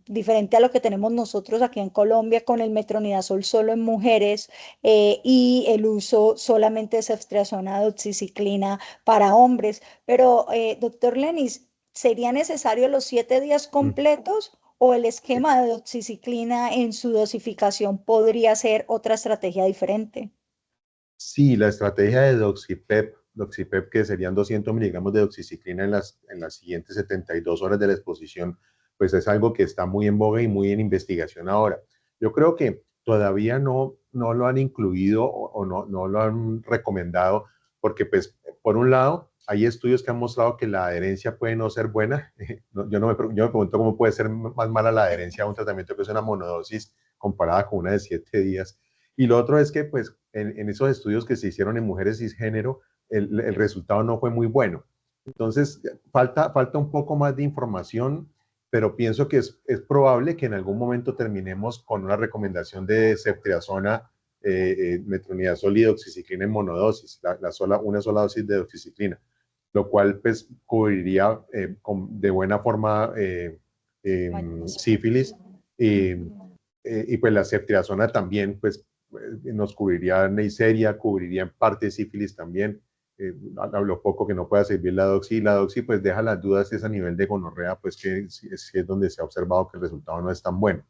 diferente a lo que tenemos nosotros aquí en Colombia con el metronidazol solo en mujeres y el uso solamente de ceftriaxona, doxiciclina para hombres. Pero, doctor Lenis, ¿sería necesario los 7 días completos o el esquema de doxiciclina en su dosificación podría ser otra estrategia diferente? Sí, la estrategia de Doxipep, que serían 200 miligramos de doxiciclina en las siguientes 72 horas de la exposición, pues es algo que está muy en boga y muy en investigación ahora. Yo creo que todavía no lo han incluido o no lo han recomendado, porque pues por un lado hay estudios que han mostrado que la adherencia puede no ser buena. Yo me pregunto cómo puede ser más mala la adherencia a un tratamiento que es una monodosis comparada con una de 7 días. Y lo otro es que, pues, en esos estudios que se hicieron en mujeres cisgénero, el resultado no fue muy bueno. Entonces, falta un poco más de información, pero pienso que es probable que en algún momento terminemos con una recomendación de ceftriaxona, metronidazol y doxiciclina en monodosis, una sola dosis de doxiciclina, lo cual pues cubriría de buena forma sífilis y pues la ceftriaxona también pues nos cubriría Neisseria, cubriría en parte sífilis también, lo poco que no pueda servir la doxi pues deja las dudas es a nivel de gonorrea, pues que es donde se ha observado que el resultado no es tan bueno.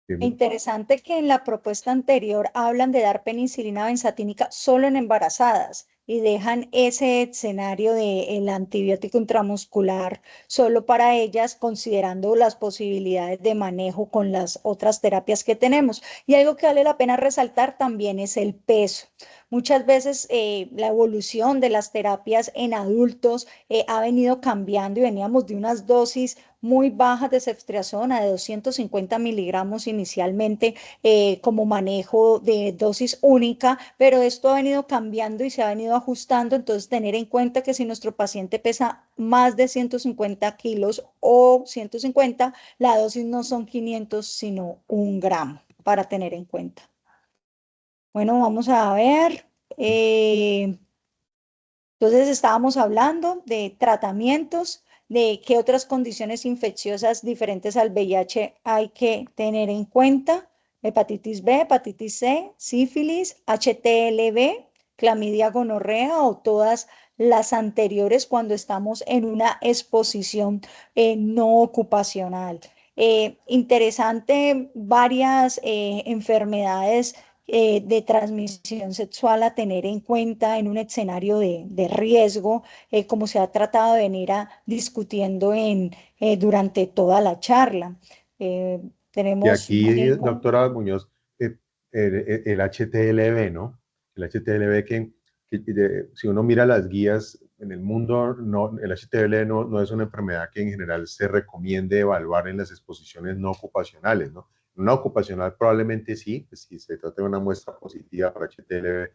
Interesante que en la propuesta anterior hablan de dar penicilina benzatínica solo en embarazadas. y dejan ese escenario del antibiótico intramuscular solo para ellas, considerando las posibilidades de manejo con las otras terapias que tenemos. Y algo que vale la pena resaltar también es el peso. Muchas veces la evolución de las terapias en adultos ha venido cambiando y veníamos de unas dosis muy bajas de ceftriaxona de 250 miligramos inicialmente como manejo de dosis única, pero esto ha venido cambiando y se ha venido ajustando, entonces tener en cuenta que si nuestro paciente pesa más de 150 kilos o 150, la dosis no son 500, sino 1 gramo, para tener en cuenta. Bueno, vamos a ver. Entonces estábamos hablando de tratamientos, de qué otras condiciones infecciosas diferentes al VIH hay que tener en cuenta. Hepatitis B, hepatitis C, sífilis, HTLV, clamidia, gonorrea o todas las anteriores cuando estamos en una exposición no ocupacional. Interesante, varias enfermedades de transmisión sexual a tener en cuenta en un escenario de riesgo, como se ha tratado de venir discutiendo durante toda la charla. Y Tenemos aquí, manejo. doctora Muñoz, el HTLV, ¿no? El HTLV si uno mira las guías en el mundo, no, el HTLV no es una enfermedad que en general se recomiende evaluar en las exposiciones no ocupacionales, ¿no? Una ocupacional probablemente sí, pues si se trata de una muestra positiva para HTLV,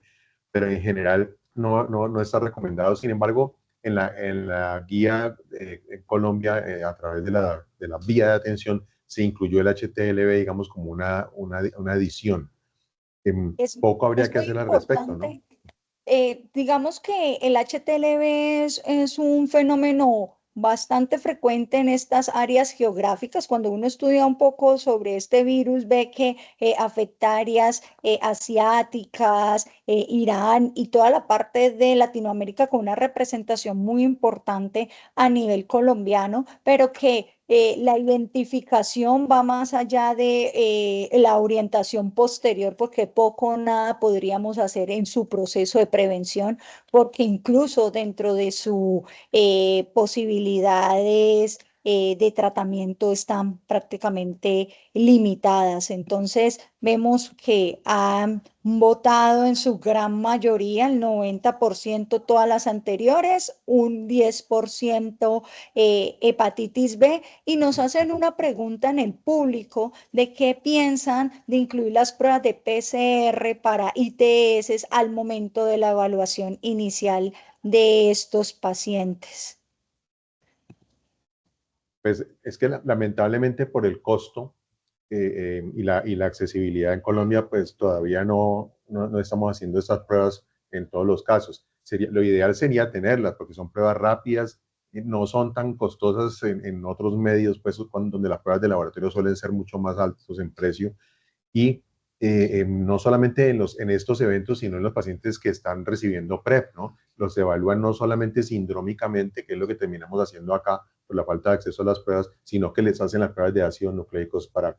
pero en general no está recomendado. Sin embargo, en la guía en Colombia, a través de la vía de atención, se incluyó el HTLV, digamos, como una adición. Es, Poco habría es que muy hacer al respecto, ¿no? importante. Digamos que el HTLV es un fenómeno bastante frecuente en estas áreas geográficas. Cuando uno estudia un poco sobre este virus, ve que afecta áreas asiáticas, Irán y toda la parte de Latinoamérica con una representación muy importante a nivel colombiano, pero que la identificación va más allá de la orientación posterior, porque poco o nada podríamos hacer en su proceso de prevención, porque incluso dentro de sus posibilidades de tratamiento están prácticamente limitadas. Entonces, vemos que han votado en su gran mayoría, el 90% todas las anteriores, un 10% hepatitis B, y nos hacen una pregunta en el público de qué piensan de incluir las pruebas de PCR para ITS al momento de la evaluación inicial de estos pacientes. Pues es que lamentablemente por el costo y la accesibilidad en Colombia, pues todavía no estamos haciendo estas pruebas en todos los casos. Lo ideal sería tenerlas, porque son pruebas rápidas, no son tan costosas en otros medios, pues donde las pruebas de laboratorio suelen ser mucho más altos en precio. Y no solamente en estos eventos, sino en los pacientes que están recibiendo PrEP, ¿no? Los evalúan no solamente sindrómicamente, que es lo que terminamos haciendo acá por la falta de acceso a las pruebas, sino que les hacen las pruebas de ácidos nucleicos para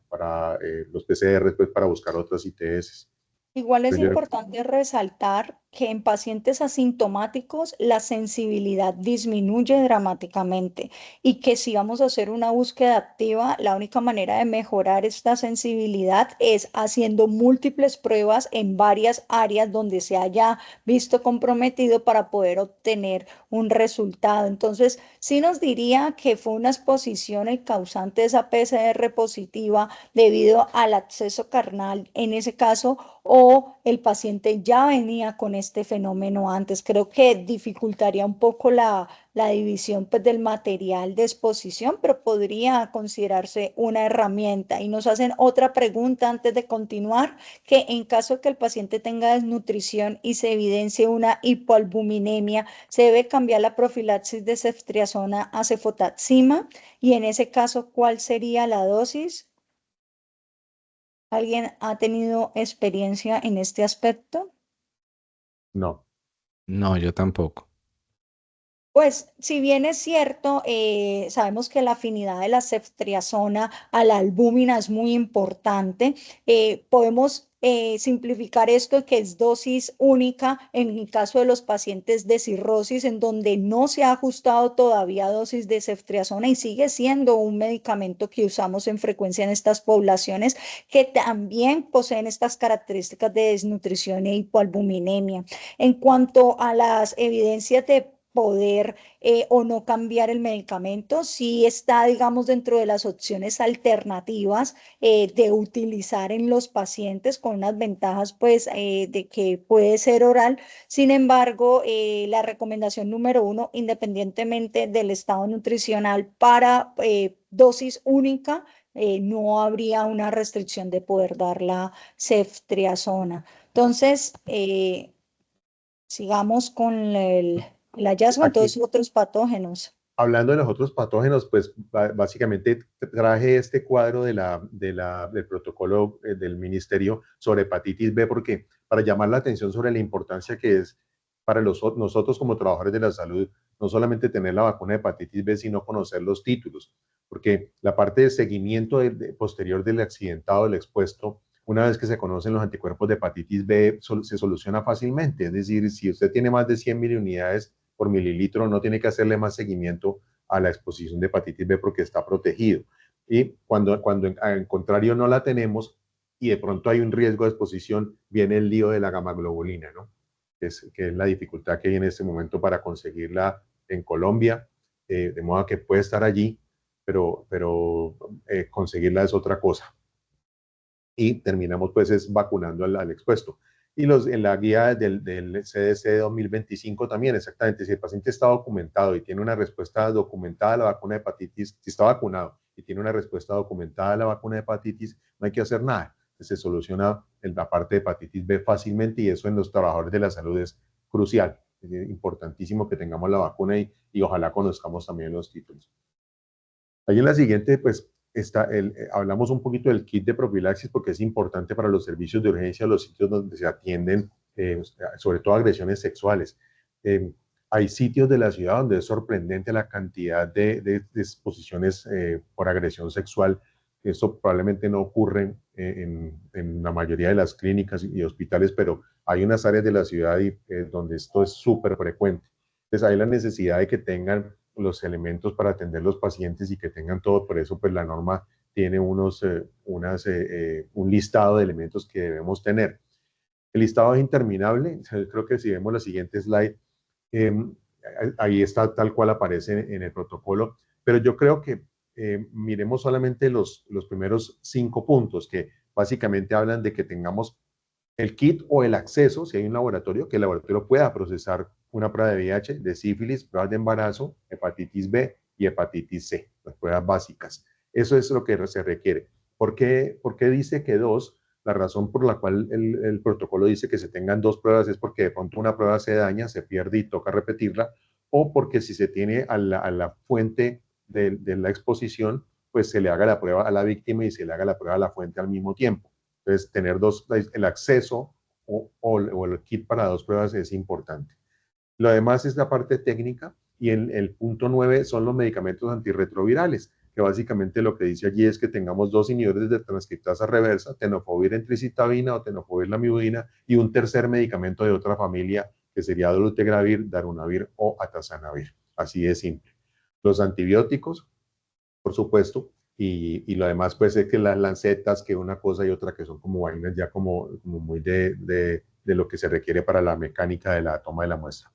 los PCR, pues para buscar otras ITS. Igual es Entonces, importante resaltar que en pacientes asintomáticos la sensibilidad disminuye dramáticamente y que si vamos a hacer una búsqueda activa, la única manera de mejorar esta sensibilidad es haciendo múltiples pruebas en varias áreas donde se haya visto comprometido para poder obtener un resultado. Entonces, sí nos diría que fue una exposición el causante de esa PCR positiva debido al acceso carnal en ese caso, o el paciente ya venía con este fenómeno antes. Creo que dificultaría un poco la división pues, del material de exposición, pero podría considerarse una herramienta. Y nos hacen otra pregunta antes de continuar, que en caso de que el paciente tenga desnutrición y se evidencie una hipoalbuminemia, se debe cambiar la profilaxis de ceftriaxona a cefotaxima, y en ese caso, ¿cuál sería la dosis? ¿Alguien ha tenido experiencia en este aspecto? no. No, yo tampoco. Pues, si bien es cierto, sabemos que la afinidad de la ceftriaxona a la albúmina es muy importante. Podemos simplificar esto que es dosis única en el caso de los pacientes de cirrosis, en donde no se ha ajustado todavía dosis de ceftriaxona y sigue siendo un medicamento que usamos en frecuencia en estas poblaciones que también poseen estas características de desnutrición e hipoalbuminemia. En cuanto a las evidencias de poder o no cambiar el medicamento, sí está, digamos, dentro de las opciones alternativas de utilizar en los pacientes con unas ventajas, pues, de que puede ser oral. Sin embargo, la recomendación número uno, independientemente del estado nutricional para dosis única, no habría una restricción de poder dar la ceftriaxona. Entonces, sigamos con el hallazgo en todos Aquí, los otros patógenos. hablando de los otros patógenos, pues básicamente traje este cuadro del protocolo del ministerio sobre hepatitis B, porque para llamar la atención sobre la importancia que es para nosotros como trabajadores de la salud, no solamente tener la vacuna de hepatitis B, sino conocer los títulos, porque la parte de seguimiento posterior del accidentado, del expuesto, una vez que se conocen los anticuerpos de hepatitis B, se soluciona fácilmente. Es decir, si usted tiene más de 100 mil unidades por mililitro, no tiene que hacerle más seguimiento a la exposición de hepatitis B porque está protegido. Y cuando al contrario no la tenemos y de pronto hay un riesgo de exposición, viene el lío de la gamaglobulina, ¿no? Que es la dificultad que hay en este momento para conseguirla en Colombia, de modo que puede estar allí, pero conseguirla es otra cosa. Y terminamos pues es vacunando al expuesto. Y en la guía del CDC 2025 también, exactamente, si el paciente está documentado y tiene una respuesta documentada a la vacuna de hepatitis, si está vacunado y tiene una respuesta documentada a la vacuna de hepatitis, no hay que hacer nada. Se soluciona la parte de hepatitis B fácilmente y eso en los trabajadores de la salud es crucial. Es importantísimo que tengamos la vacuna y ojalá conozcamos también los títulos. Ahí en la siguiente, pues, hablamos un poquito del kit de profilaxis porque es importante para los servicios de urgencia, los sitios donde se atienden, sobre todo agresiones sexuales. Eh, Hay sitios de la ciudad donde es sorprendente la cantidad de exposiciones por agresión sexual. Esto probablemente no ocurre en la mayoría de las clínicas y hospitales, pero hay unas áreas de la ciudad donde esto es súper frecuente. Entonces hay la necesidad de que tengan los elementos para atender los pacientes y que tengan todo. Por eso, pues la norma tiene un listado de elementos que debemos tener. El listado es interminable. Creo que si vemos la siguiente slide, eh, ahí está tal cual aparece en el protocolo. Pero yo creo que miremos solamente los primeros 5 puntos que básicamente hablan de que tengamos el kit o el acceso, si hay un laboratorio, que el laboratorio pueda procesar una prueba de VIH, de sífilis, pruebas de embarazo, hepatitis B y hepatitis C, las pruebas básicas. Eso es lo que se requiere. ¿Por qué dice que 2? La razón por la cual el protocolo dice que se tengan 2 pruebas es porque de pronto una prueba se daña, se pierde y toca repetirla, o porque si se tiene a la fuente de la exposición, pues se le haga la prueba a la víctima y se le haga la prueba a la fuente al mismo tiempo. Entonces, tener el acceso o el kit para 2 pruebas es importante. Lo demás es la parte técnica y el punto 9 son los medicamentos antirretrovirales, que básicamente lo que dice allí es que tengamos 2 inhibidores de transcriptasa reversa, tenofovir entricitabina o tenofovir lamivudina y un tercer medicamento de otra familia que sería dolutegravir, darunavir o atazanavir. Así de simple. Los antibióticos, por supuesto, y lo demás pues es que las lancetas, que una cosa y otra que son como vainas ya como muy de lo que se requiere para la mecánica de la toma de la muestra.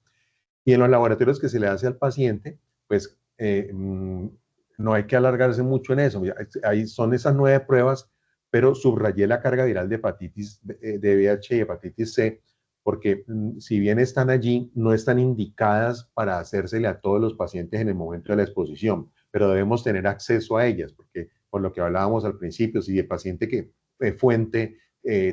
Y en los laboratorios que se le hace al paciente, pues no hay que alargarse mucho en eso. Ahí son esas 9 pruebas, pero subrayé la carga viral de hepatitis de VIH y hepatitis C, porque si bien están allí, no están indicadas para hacérsele a todos los pacientes en el momento de la exposición, pero debemos tener acceso a ellas, porque por lo que hablábamos al principio, si el paciente que fuente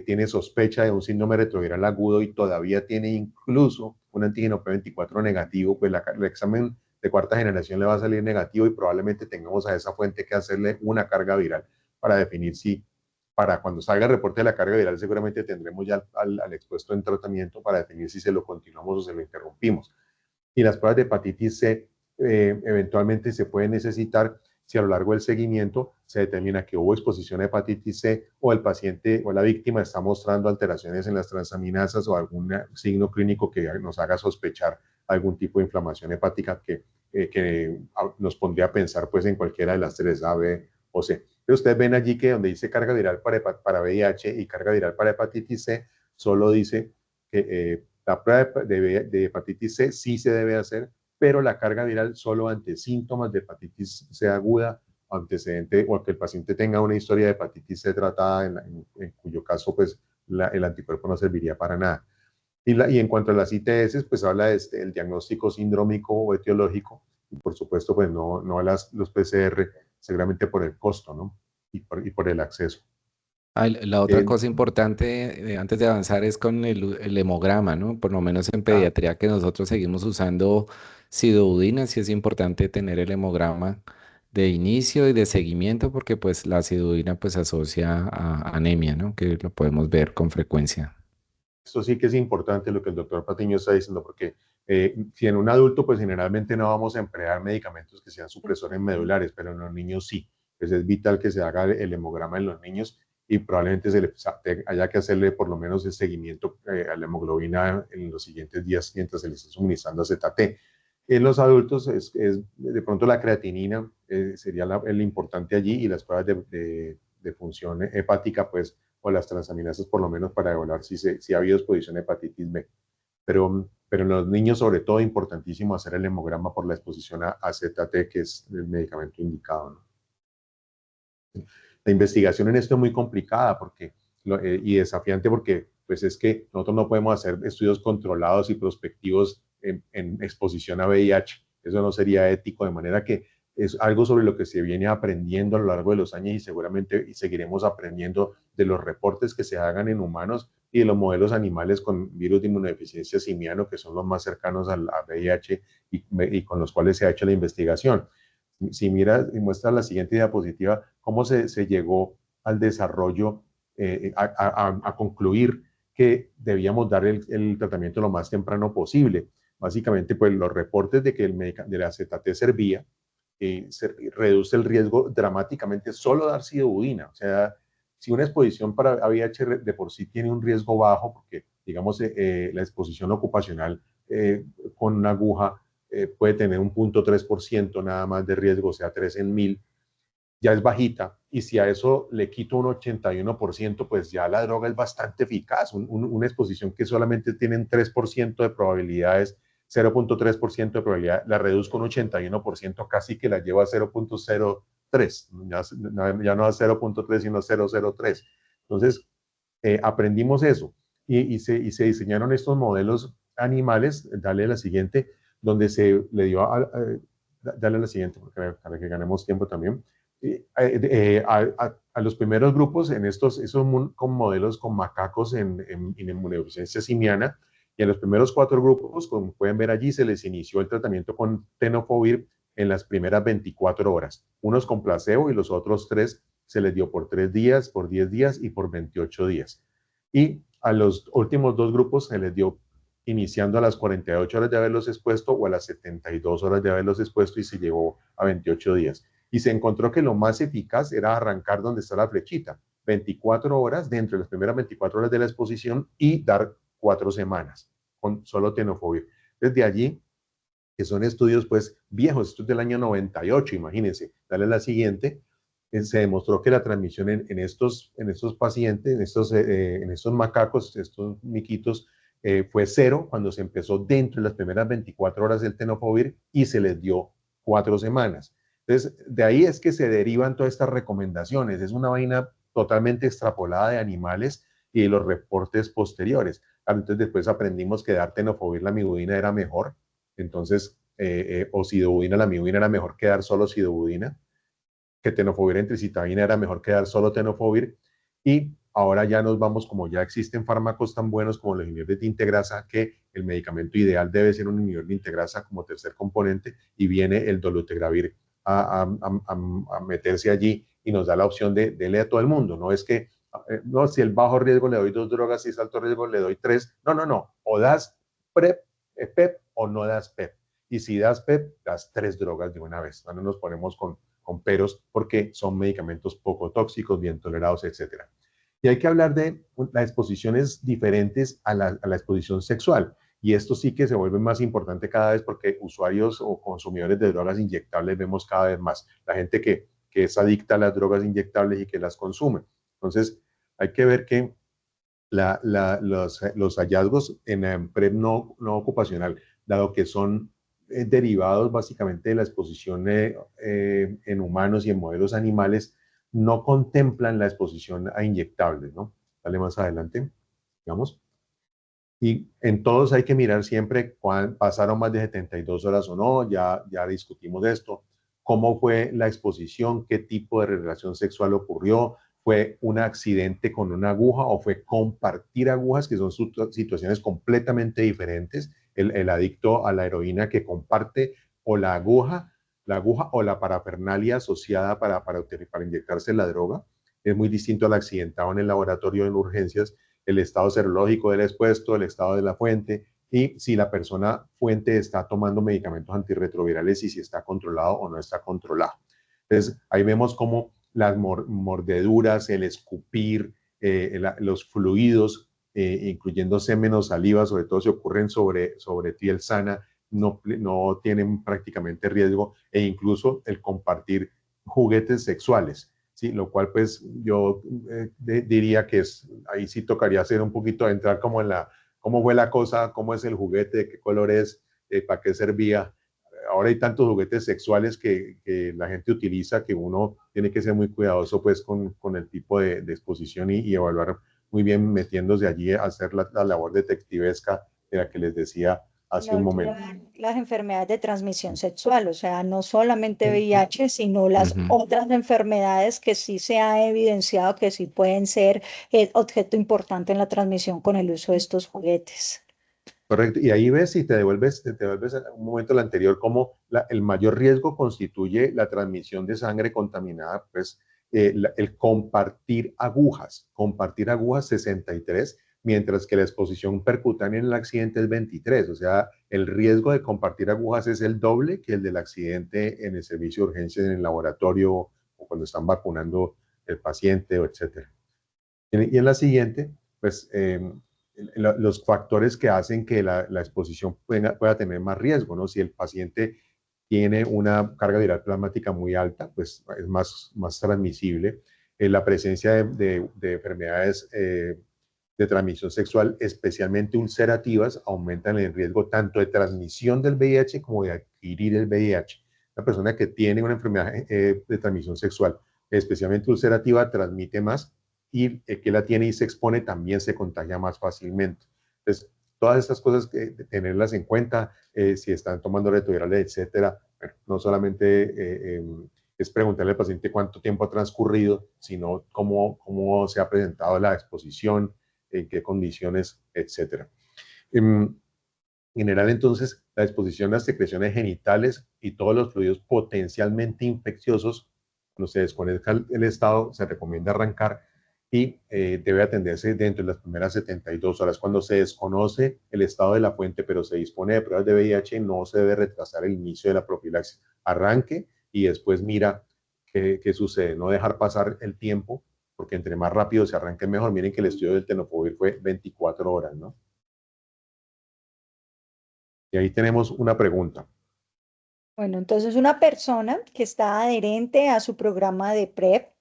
tiene sospecha de un síndrome retroviral agudo y todavía tiene incluso un antígeno P24 negativo, pues el examen de cuarta generación le va a salir negativo y probablemente tengamos a esa fuente que hacerle una carga viral para definir si, para cuando salga el reporte de la carga viral, seguramente tendremos ya al expuesto en tratamiento para definir si se lo continuamos o se lo interrumpimos. Y las pruebas de hepatitis C eventualmente se pueden necesitar si a lo largo del seguimiento se determina que hubo exposición a hepatitis C o el paciente o la víctima está mostrando alteraciones en las transaminasas o algún signo clínico que nos haga sospechar algún tipo de inflamación hepática que nos pondría a pensar pues en cualquiera de las tres, A, B o C. Pero ustedes ven allí que donde dice carga viral para VIH y carga viral para hepatitis C, solo dice que la prueba de hepatitis C sí se debe hacer, pero la carga viral solo ante síntomas de hepatitis C aguda, antecedente o que el paciente tenga una historia de hepatitis C tratada, en cuyo caso pues el anticuerpo no serviría para nada. Y en cuanto a las ITS, pues habla del diagnóstico sindrómico o etiológico, y por supuesto pues no los PCR, seguramente por el costo, ¿no? Y por el acceso. La otra cosa importante antes de avanzar es con el hemograma, ¿no? Por lo menos en pediatría que nosotros seguimos usando sidudina, sí es importante tener el hemograma de inicio y de seguimiento porque pues la sidudina pues se asocia a anemia, ¿no? Que lo podemos ver con frecuencia. Esto sí que es importante lo que el doctor Patiño está diciendo, porque si en un adulto, pues generalmente no vamos a emplear medicamentos que sean supresores medulares, pero en los niños sí. Pues es vital que se haga el hemograma en los niños y probablemente haya que hacerle por lo menos el seguimiento a la hemoglobina en los siguientes días mientras se le está suministrando ZT. En los adultos de pronto la creatinina sería el importante allí y las pruebas de función hepática, pues o las transaminasas por lo menos para evaluar si ha habido exposición a hepatitis B. Pero en los niños sobre todo importantísimo hacer el hemograma por la exposición a ZT, que es el medicamento indicado, ¿no? La investigación en esto es muy complicada y desafiante porque pues es que nosotros no podemos hacer estudios controlados y prospectivos en exposición a VIH. Eso no sería ético, de manera que es algo sobre lo que se viene aprendiendo a lo largo de los años y seguramente seguiremos aprendiendo de los reportes que se hagan en humanos y de los modelos animales con virus de inmunodeficiencia simiano, que son los más cercanos a VIH y con los cuales se ha hecho la investigación. Si miras y muestras la siguiente diapositiva, cómo se llegó al desarrollo, a concluir que debíamos dar el tratamiento lo más temprano posible. Básicamente, pues los reportes de que de la ZT servía, se reduce el riesgo dramáticamente solo dar sidudina. O sea, si una exposición para VIH de por sí tiene un riesgo bajo, porque digamos la exposición ocupacional con una aguja puede tener un 0.3% nada más de riesgo, o sea, 3 en 1000, ya es bajita. Y si a eso le quito un 81%, pues ya la droga es bastante eficaz. Una exposición que solamente tiene un 3% de probabilidades, 0.3% de probabilidad, la reduzco un 81%, casi que la llevo a 0.03. Ya no a 0.3, sino 0.03. Entonces, aprendimos eso y se diseñaron estos modelos animales. Dale a la siguiente, donde se le dio dale a la siguiente para que ganemos tiempo también. A los primeros grupos en esos con modelos con macacos en inmunodeficiencia simiana, y en los primeros 4 grupos, como pueden ver allí, se les inició el tratamiento con tenofovir en las primeras 24 horas, unos con placebo y los otros 3 se les dio por 3 días, por 10 días y por 28 días. Y a los últimos 2 grupos se les dio iniciando a las 48 horas de haberlos expuesto o a las 72 horas de haberlos expuesto y se llevó a 28 días. Y se encontró que lo más eficaz era arrancar donde está la flechita, 24 horas, dentro de las primeras 24 horas de la exposición y dar 4 semanas con solo tenofovir. Desde allí, que son estudios pues viejos, esto es del año 98, imagínense, dale a la siguiente, se demostró que la transmisión en estos pacientes, en estos macacos, estos miquitos, fue 0 cuando se empezó dentro de las primeras 24 horas del tenofovir y se les dio 4 semanas. Entonces, de ahí es que se derivan todas estas recomendaciones. Es una vaina totalmente extrapolada de animales y de los reportes posteriores. Entonces, después aprendimos que dar tenofovir la amibudina era mejor. Entonces, o sidobudina la amibudina era mejor que dar solo sidobudina, que tenofovir en tricitabina era mejor que dar solo tenofovir. Y ahora ya nos vamos, como ya existen fármacos tan buenos como los inhibidores de integrasa, que el medicamento ideal debe ser un inhibidor de integrasa como tercer componente, y viene el dolutegravir a meterse allí y nos da la opción de darle a todo el mundo. No es que, no, si el bajo riesgo le doy 2 drogas, si es alto riesgo le doy 3. No. O das PrEP, PEP o no das PEP. Y si das PEP, das 3 drogas de una vez. No nos ponemos con peros porque son medicamentos poco tóxicos, bien tolerados, etc. Y hay que hablar de las exposiciones diferentes a la exposición sexual. Y esto sí que se vuelve más importante cada vez porque usuarios o consumidores de drogas inyectables vemos cada vez más. La gente que es adicta a las drogas inyectables y que las consume. Entonces, hay que ver que los hallazgos en PrEP no ocupacional, dado que son derivados básicamente de la exposición en humanos y en modelos animales, no contemplan la exposición a inyectables, ¿no? Dale más adelante, digamos. Y en todos hay que mirar siempre cuándo pasaron más de 72 horas o no, ya discutimos esto, cómo fue la exposición, qué tipo de relación sexual ocurrió, fue un accidente con una aguja o fue compartir agujas, que son situaciones completamente diferentes, el adicto a la heroína que comparte o la aguja o la parafernalia asociada para inyectarse la droga, es muy distinto al accidentado en el laboratorio en urgencias, el estado serológico del expuesto, el estado de la fuente y si la persona fuente está tomando medicamentos antirretrovirales y si está controlado o no está controlado. Entonces, ahí vemos cómo las mordeduras, el escupir, los fluidos, incluyendo semen o saliva, sobre todo si ocurren sobre piel sana, no tienen prácticamente riesgo e incluso el compartir juguetes sexuales. Sí, lo cual pues yo diría que ahí sí tocaría hacer un poquito, entrar como en cómo fue la cosa, cómo es el juguete, de qué color es, para qué servía. Ahora hay tantos juguetes sexuales que la gente utiliza que uno tiene que ser muy cuidadoso pues con el tipo de exposición y evaluar muy bien metiéndose allí a hacer la labor detectivesca de la que les decía hace No un momento. olvidar las enfermedades de transmisión sexual, o sea, no solamente VIH, sino las Ujú. otras enfermedades que sí se ha evidenciado que sí pueden ser objeto importante en la transmisión con el uso de estos juguetes. Correcto. Y ahí ves si te devuelves a un momento al anterior, cómo el mayor riesgo constituye la transmisión de sangre contaminada, pues el compartir agujas 63, mientras que la exposición percutánea en el accidente es 23. O sea, el riesgo de compartir agujas es el doble que el del accidente en el servicio de urgencias en el laboratorio o cuando están vacunando el paciente, etcétera. Y en la siguiente, pues los factores que hacen que la exposición pueda tener más riesgo, ¿no? Si el paciente tiene una carga viral plasmática muy alta, pues es más transmisible. La presencia de enfermedades de transmisión sexual, especialmente ulcerativas, aumentan el riesgo tanto de transmisión del VIH como de adquirir el VIH. La persona que tiene una enfermedad de transmisión sexual, especialmente ulcerativa, transmite más y el que la tiene y se expone también se contagia más fácilmente. Entonces, todas estas cosas, tenerlas en cuenta, si están tomando retrovirales, etcétera, bueno, no solamente es preguntarle al paciente cuánto tiempo ha transcurrido, sino cómo se ha presentado la exposición, en qué condiciones, etcétera. En general, entonces, la exposición a las secreciones genitales y todos los fluidos potencialmente infecciosos, cuando se desconozca el estado, se recomienda arrancar y debe atenderse dentro de las primeras 72 horas. Cuando se desconoce el estado de la fuente, pero se dispone de pruebas de VIH, no se debe retrasar el inicio de la profilaxis. Arranque y después mira qué sucede. No dejar pasar el tiempo, porque entre más rápido se arranque, mejor. Miren que el estudio del tenofovir fue 24 horas, ¿no? Y ahí tenemos una pregunta. Bueno, entonces una persona que está adherente a su programa de PrEP,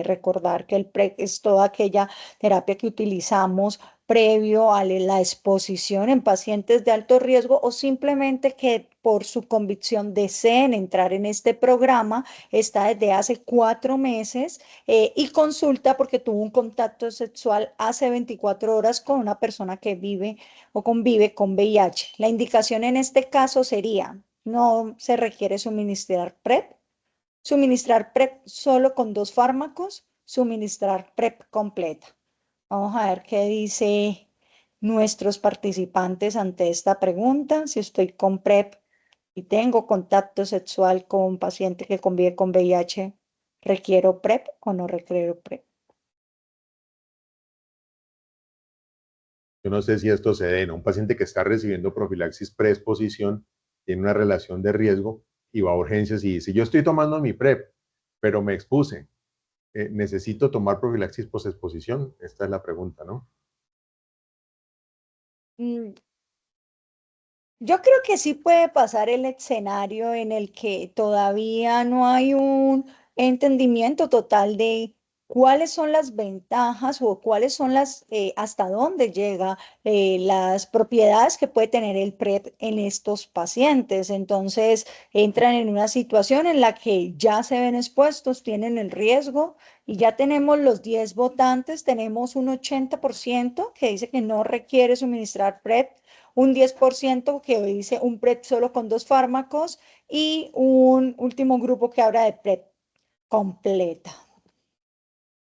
recordar que el PrEP es toda aquella terapia que utilizamos previo a la exposición en pacientes de alto riesgo o simplemente que por su convicción deseen entrar en este programa, está desde hace 4 meses y consulta porque tuvo un contacto sexual hace 24 horas con una persona que vive o convive con VIH. La indicación en este caso sería: no se requiere suministrar PrEP solo con 2 fármacos, suministrar PrEP completa. Vamos a ver qué dice nuestros participantes ante esta pregunta. Si estoy con PrEP y tengo contacto sexual con un paciente que convive con VIH, ¿requiero PrEP o no requiero PrEP? Yo no sé si esto se dé en un paciente que está recibiendo profilaxis preexposición tiene una relación de riesgo y va a urgencias y dice, yo estoy tomando mi PrEP, pero me expuse, ¿necesito tomar profilaxis posexposición? Esta es la pregunta, ¿no? Mm, Yo creo que sí puede pasar el escenario en el que todavía no hay un entendimiento total de cuáles son las ventajas o cuáles son hasta dónde llega las propiedades que puede tener el PrEP en estos pacientes. Entonces, entran en una situación en la que ya se ven expuestos, tienen el riesgo y ya tenemos los 10 votantes, tenemos un 80% que dice que no requiere suministrar PrEP, un 10% que dice un PrEP solo con 2 fármacos y un último grupo que habla de PrEP completa.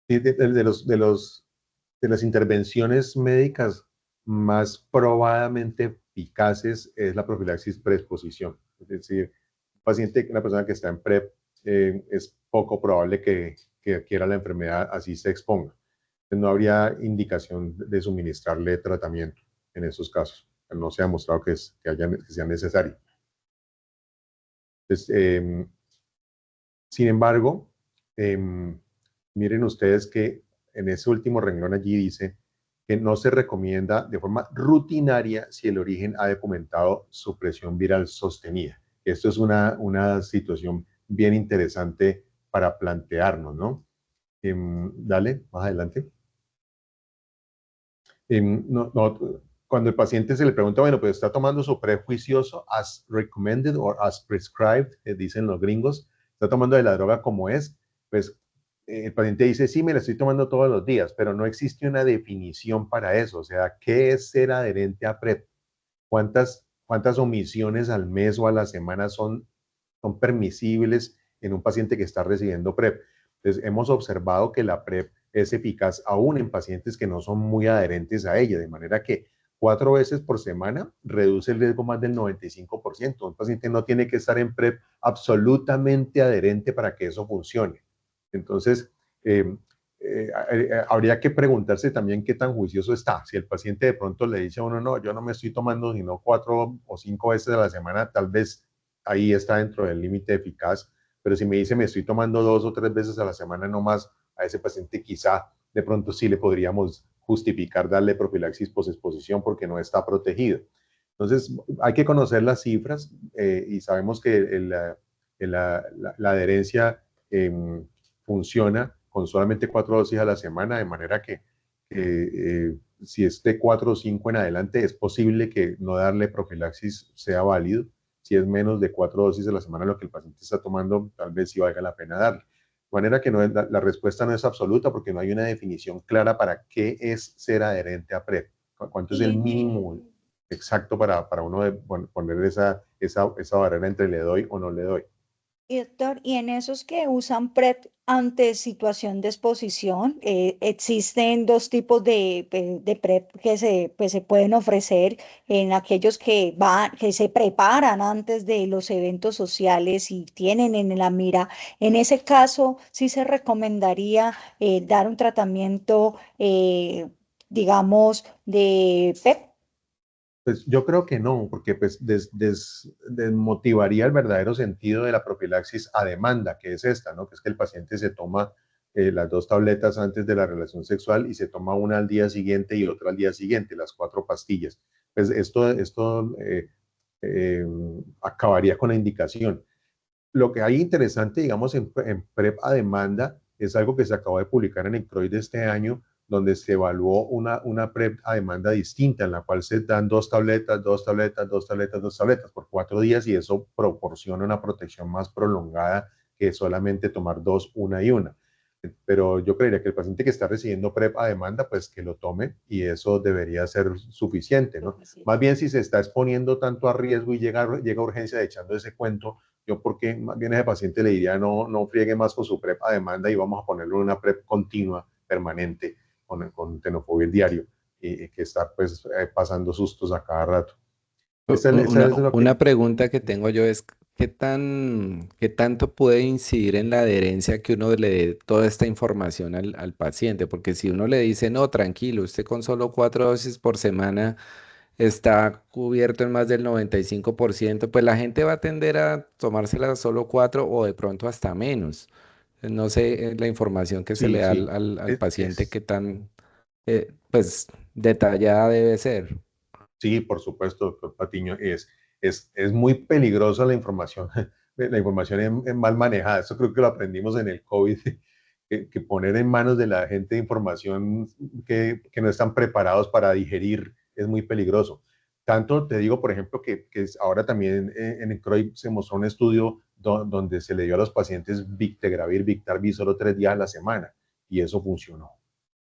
De las intervenciones médicas más probadamente eficaces es la profilaxis preexposición. Es decir, un paciente, una persona que está en PrEP, es poco probable que adquiera la enfermedad así se exponga. Entonces, no habría indicación de suministrarle tratamiento en esos casos. No se ha demostrado que sea necesario. Entonces, sin embargo, miren ustedes que en ese último renglón allí dice que no se recomienda de forma rutinaria si el origen ha documentado supresión viral sostenida. Esto es una situación bien interesante para plantearnos, ¿no? Dale, más adelante. Cuando el paciente se le pregunta, bueno, pues está tomando su prejuicioso as recommended or as prescribed, dicen los gringos, está tomando de la droga como es, pues el paciente dice, sí, me la estoy tomando todos los días, pero no existe una definición para eso. O sea, ¿qué es ser adherente a PrEP? ¿Cuántas omisiones al mes o a la semana son permisibles en un paciente que está recibiendo PrEP? Entonces, hemos observado que la PrEP es eficaz aún en pacientes que no son muy adherentes a ella, de manera que 4 veces por semana reduce el riesgo más del 95%. Un paciente no tiene que estar en PrEP absolutamente adherente para que eso funcione. Entonces, habría que preguntarse también qué tan juicioso está. Si el paciente de pronto le dice a uno, no, yo no me estoy tomando sino 4 o 5 veces a la semana, tal vez ahí está dentro del límite eficaz. Pero si me dice, me estoy tomando 2 o 3 veces a la semana no más, a ese paciente quizá de pronto sí le podríamos justificar darle profilaxis posexposición porque no está protegido. Entonces, hay que conocer las cifras y sabemos que la adherencia funciona con solamente 4 dosis a la semana, de manera que si es de 4 o 5 en adelante, es posible que no darle profilaxis sea válido. Si es menos de 4 dosis a la semana lo que el paciente está tomando, tal vez sí valga la pena darle. De manera que la respuesta no es absoluta porque no hay una definición clara para qué es ser adherente a PrEP. ¿Cuánto es el mínimo exacto para uno poner esa barrera entre le doy o no le doy? Y doctor, ¿y en esos que usan PrEP ante situación de exposición, existen 2 tipos de PrEP que pues, se pueden ofrecer en aquellos que se preparan antes de los eventos sociales y tienen en la mira? En ese caso, sí se recomendaría dar un tratamiento, digamos, de PrEP. Pues yo creo que no, porque pues desmotivaría el verdadero sentido de la profilaxis a demanda, que es esta, ¿no? Que es que el paciente se toma las 2 tabletas antes de la relación sexual y se toma una al día siguiente y otra al día siguiente, las 4 pastillas. Pues esto acabaría con la indicación. Lo que hay interesante, digamos, en PrEP a demanda es algo que se acabó de publicar en el CROI de este año, donde se evaluó una PrEP a demanda distinta, en la cual se dan 2 tabletas, 2 tabletas, 2 tabletas, 2 tabletas por 4 días y eso proporciona una protección más prolongada que solamente tomar 2, una y una. Pero yo creería que el paciente que está recibiendo PrEP a demanda, pues que lo tome y eso debería ser suficiente, ¿no? Más bien si se está exponiendo tanto a riesgo y llega a urgencia echando ese cuento, yo porque más bien a ese paciente le diría no friegue más con su PrEP a demanda y vamos a ponerle una PrEP continua, permanente, con tenofovir diario y que está pues pasando sustos a cada rato. Esa es lo Una que... pregunta que tengo yo es, ¿qué tanto puede incidir en la adherencia que uno le dé toda esta información al paciente? Porque si uno le dice, no, tranquilo, usted con solo 4 dosis por semana está cubierto en más del 95%, pues la gente va a tender a tomársela solo 4 o de pronto hasta menos. No sé la información que se le Sí, da sí. al Es, paciente qué es- tan pues detallada debe ser. sí, por supuesto, doctor Patiño. Es muy peligrosa la información, la información mal manejada. Eso creo que lo aprendimos en el COVID, que poner en manos de la gente información que no están preparados para digerir es muy peligroso. Tanto te digo, por ejemplo, que ahora también en el CROI se mostró un estudio donde se le dio a los pacientes Victegravir, Victarbi solo 3 días a la semana y eso funcionó.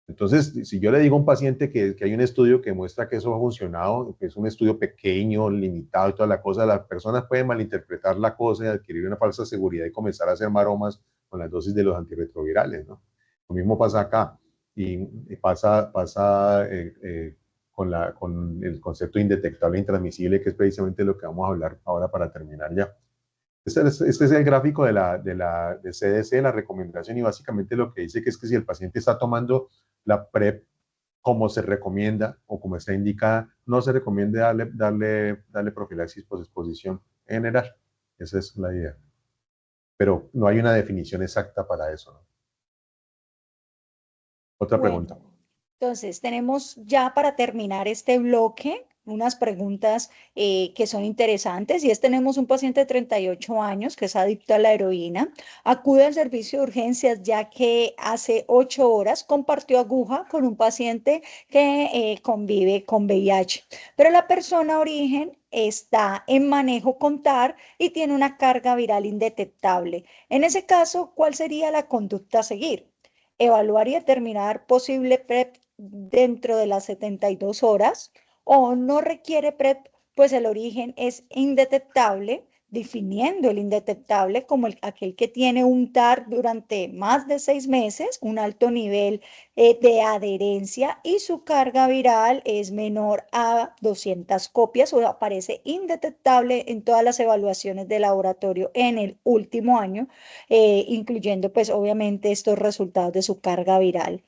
Entonces, si yo le digo a un paciente que hay un estudio que muestra que eso ha funcionado, que es un estudio pequeño, limitado y toda la cosa, las personas pueden malinterpretar la cosa y adquirir una falsa seguridad y comenzar a hacer maromas con las dosis de los antirretrovirales, ¿no? Lo mismo pasa acá y pasa con el concepto indetectable e intransmisible, que es precisamente lo que vamos a hablar ahora para terminar ya. Este es el gráfico de CDC, la recomendación, y básicamente lo que dice que es que si el paciente está tomando la PrEP como se recomienda o como está indicada, no se recomienda darle profilaxis posexposición en general. Esa es la idea. Pero no hay una definición exacta para eso, ¿no? Otra Bueno, pregunta. entonces tenemos ya para terminar este bloque unas preguntas que son interesantes y es tenemos un paciente de 38 años que es adicto a la heroína, acude al servicio de urgencias ya que hace 8 horas compartió aguja con un paciente que convive con VIH, pero la persona origen está en manejo con TAR y tiene una carga viral indetectable. En ese caso, ¿cuál sería la conducta a seguir? Evaluar y determinar posible PrEP dentro de las 72 horas o no requiere PrEP, pues el origen es indetectable, definiendo el indetectable como aquel que tiene un TAR durante más de 6 meses, un alto nivel de adherencia y su carga viral es menor a 200 copias o aparece indetectable en todas las evaluaciones de laboratorio en el último año, incluyendo pues obviamente estos resultados de su carga viral.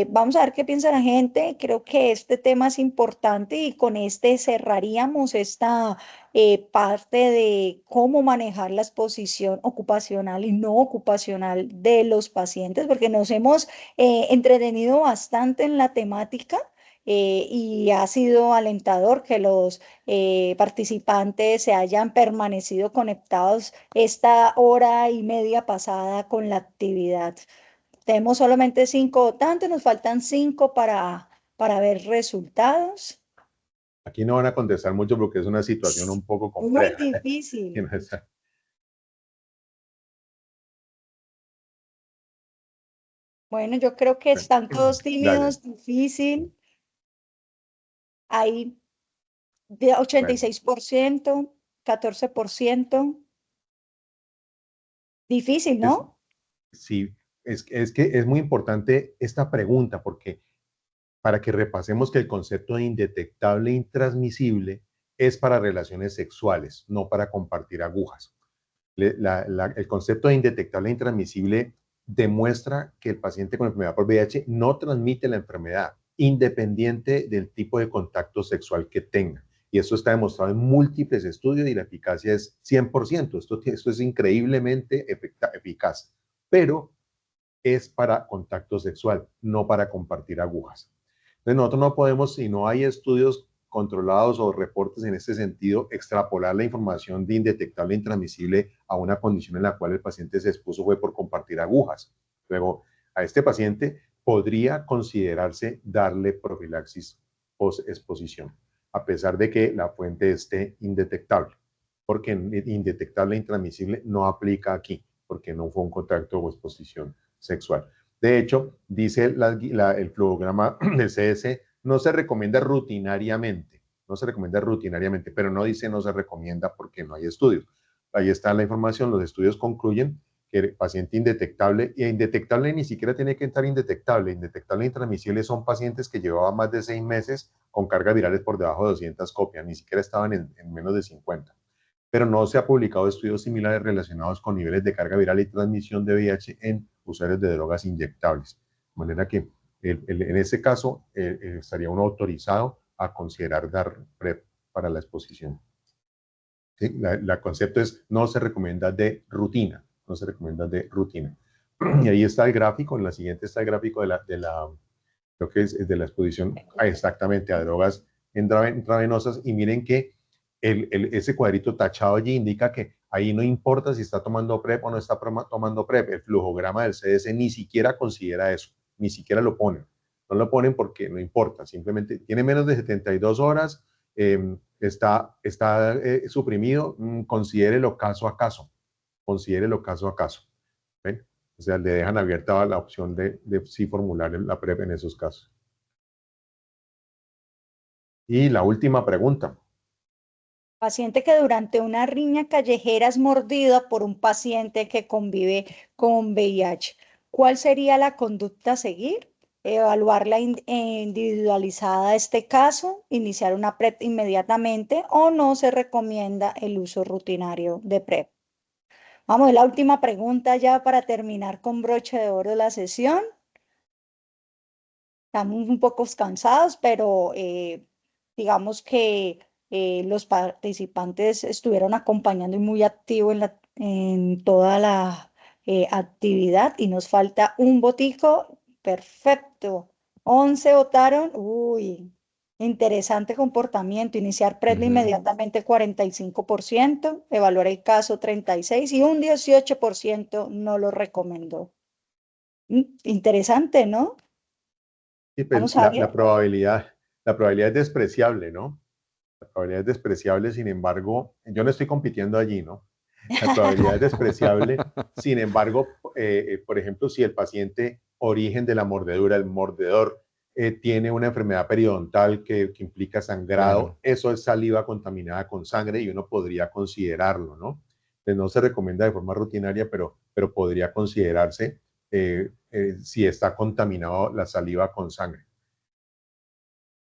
Vamos a ver qué piensa la gente. Creo que este tema es importante y con este cerraríamos esta parte de cómo manejar la exposición ocupacional y no ocupacional de los pacientes, porque nos hemos entretenido bastante en la temática. Y ha sido alentador que los participantes se hayan permanecido conectados esta hora y media pasada con la actividad. Tenemos solamente 5 votantes, nos faltan 5 para ver resultados. Aquí no van a contestar mucho porque es una situación un poco Muy compleja. difícil. Bueno, yo creo que están todos Dale, tímidos, difícil. Hay de bueno. 86%, 14%. Difícil, Es, ¿no? sí, es que es muy importante esta pregunta porque para que repasemos que el concepto de indetectable e intransmisible es para relaciones sexuales, no para compartir agujas. El concepto de indetectable e intransmisible demuestra que el paciente con enfermedad por VIH no transmite la enfermedad, independiente del tipo de contacto sexual que tenga. Y eso está demostrado en múltiples estudios y la eficacia es 100%. Esto es increíblemente eficaz, pero es para contacto sexual, no para compartir agujas. Entonces nosotros no podemos, si no hay estudios controlados o reportes en este sentido, extrapolar la información de indetectable e intransmisible a una condición en la cual el paciente se expuso fue por compartir agujas. Luego, a este paciente podría considerarse darle profilaxis post-exposición, a pesar de que la fuente esté indetectable, porque indetectable e intransmisible no aplica aquí, porque no fue un contacto o exposición sexual. De hecho, dice el flujograma del CS, no se recomienda rutinariamente, pero no dice no se recomienda porque no hay estudios. Ahí está la información, los estudios concluyen que el paciente indetectable, y indetectable ni siquiera tiene que estar indetectable e intransmisible son pacientes que llevaban más de 6 meses con cargas virales por debajo de 200 copias, ni siquiera estaban en menos de 50, pero no se ha publicado estudios similares relacionados con niveles de carga viral y transmisión de VIH en usuarios de drogas inyectables. De manera que en ese caso estaría uno autorizado a considerar dar PrEP para la exposición. ¿Sí? La concepto es, no se recomienda de rutina, no se recomienda de rutina. Y ahí está el gráfico, en la siguiente está el gráfico creo que es de la exposición exactamente a drogas intravenosas, y miren que ese cuadrito tachado allí indica que ahí no importa si está tomando PrEP o no está tomando PrEP, el flujograma del CDC ni siquiera considera eso, ni siquiera lo ponen. No lo ponen porque no importa, simplemente tiene menos de 72 horas, está suprimido, considérelo caso a caso, considérelo caso a caso. ¿Ven? O sea, le dejan abierta la opción de sí formular la PrEP en esos casos. Y la última pregunta. Paciente que durante una riña callejera es mordida por un paciente que convive con VIH. ¿Cuál sería la conducta a seguir? Evaluar la individualizada este caso, iniciar una PrEP inmediatamente o no se recomienda el uso rutinario de PrEP. Vamos, la última pregunta ya para terminar con broche de oro la sesión. Estamos un poco cansados, pero digamos que los participantes estuvieron acompañando y muy activos en toda la actividad y nos falta un votico. Perfecto. 11 votaron. Uy, interesante comportamiento. Iniciar PrEP inmediatamente 45%, evaluar el caso 36% y un 18% no lo recomendó. Interesante, ¿no? Sí, pues Vamos a ver. la probabilidad es despreciable, ¿no? La probabilidad es despreciable, sin embargo, yo no estoy compitiendo allí, ¿no? La probabilidad es despreciable, sin embargo, por ejemplo, si el paciente origen de la mordedura, el mordedor, tiene una enfermedad periodontal que implica sangrado, Claro. eso es saliva contaminada con sangre y uno podría considerarlo, ¿no? Entonces, no se recomienda de forma rutinaria, pero podría considerarse si está contaminado la saliva con sangre.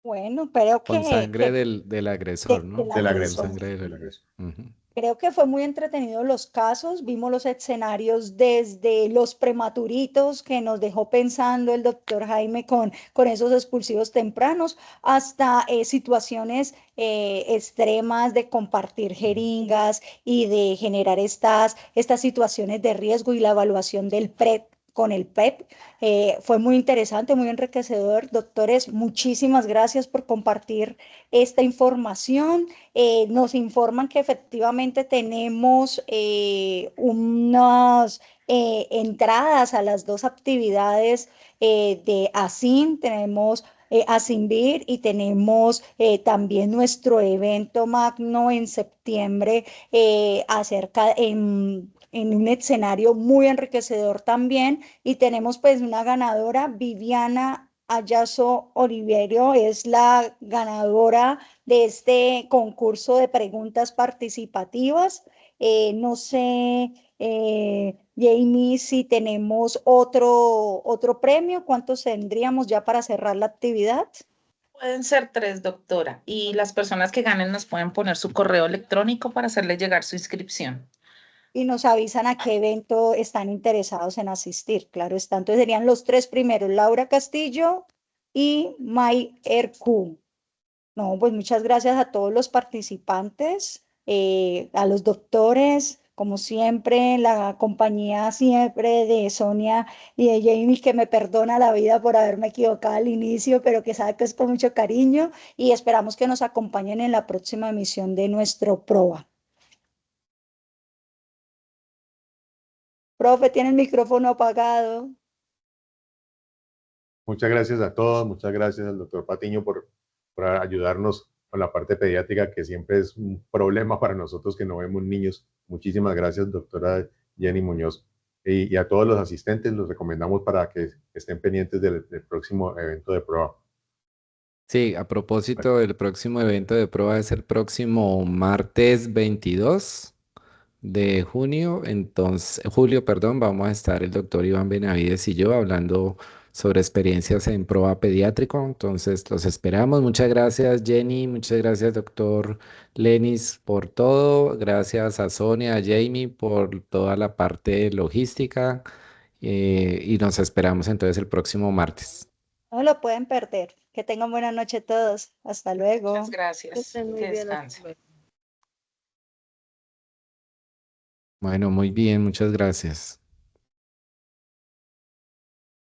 Bueno, creo Con sangre del agresor, del ¿no? Del Con agresor. agresor. sangre Del del... agresor. Ujú. Creo que fue muy entretenido los casos, vimos los escenarios desde los prematuritos que nos dejó pensando el doctor Jaime con esos expulsivos tempranos, hasta situaciones extremas de compartir jeringas y de generar estas situaciones de riesgo y la evaluación del PrEP con el PEP. Fue muy interesante, muy enriquecedor. Doctores, muchísimas gracias por compartir esta información. Nos informan que efectivamente tenemos unas entradas a las dos actividades de ASIN, tenemos ASINVIR y tenemos también nuestro evento magno en septiembre en un escenario muy enriquecedor también, y tenemos pues una ganadora, Viviana Ayazo Oliverio, es la ganadora de este concurso de preguntas participativas. No sé, Jamie, si tenemos otro premio, ¿cuántos tendríamos ya para cerrar la actividad? Pueden ser 3, doctora, y las personas que ganen nos pueden poner su correo electrónico para hacerle llegar su inscripción. Y nos avisan a qué evento están interesados en asistir. Claro está. Entonces serían los 3 primeros, Laura Castillo y May Ercu. No, pues muchas gracias a todos los participantes, a los doctores, como siempre, la compañía siempre de Sonia y de Jamie, que me perdona la vida por haberme equivocado al inicio, pero que sabe que es con mucho cariño, y esperamos que nos acompañen en la próxima emisión de nuestro PROA. Profe, tiene el micrófono apagado. Muchas gracias a todos, muchas gracias al doctor Patiño por ayudarnos con la parte pediátrica, que siempre es un problema para nosotros que no vemos niños. Muchísimas gracias, doctora Jenny Muñoz. Y a todos los asistentes los recomendamos para que estén pendientes del próximo evento de prueba. Sí, a propósito, el próximo evento de prueba es el próximo martes 22 de junio. Entonces, julio, perdón, vamos a estar el doctor Iván Benavides y yo hablando sobre experiencias en prueba pediátrico. Entonces, los esperamos. Muchas gracias, Jenny. Muchas gracias, doctor Lenis, por todo. Gracias a Sonia, a Jamie por toda la parte logística. Y nos esperamos entonces el próximo martes. No lo pueden perder. Que tengan buena noche todos. Hasta luego. Muchas Que gracias. estén muy Que bien. Hasta descansen. luego. Bueno, muy bien, muchas gracias.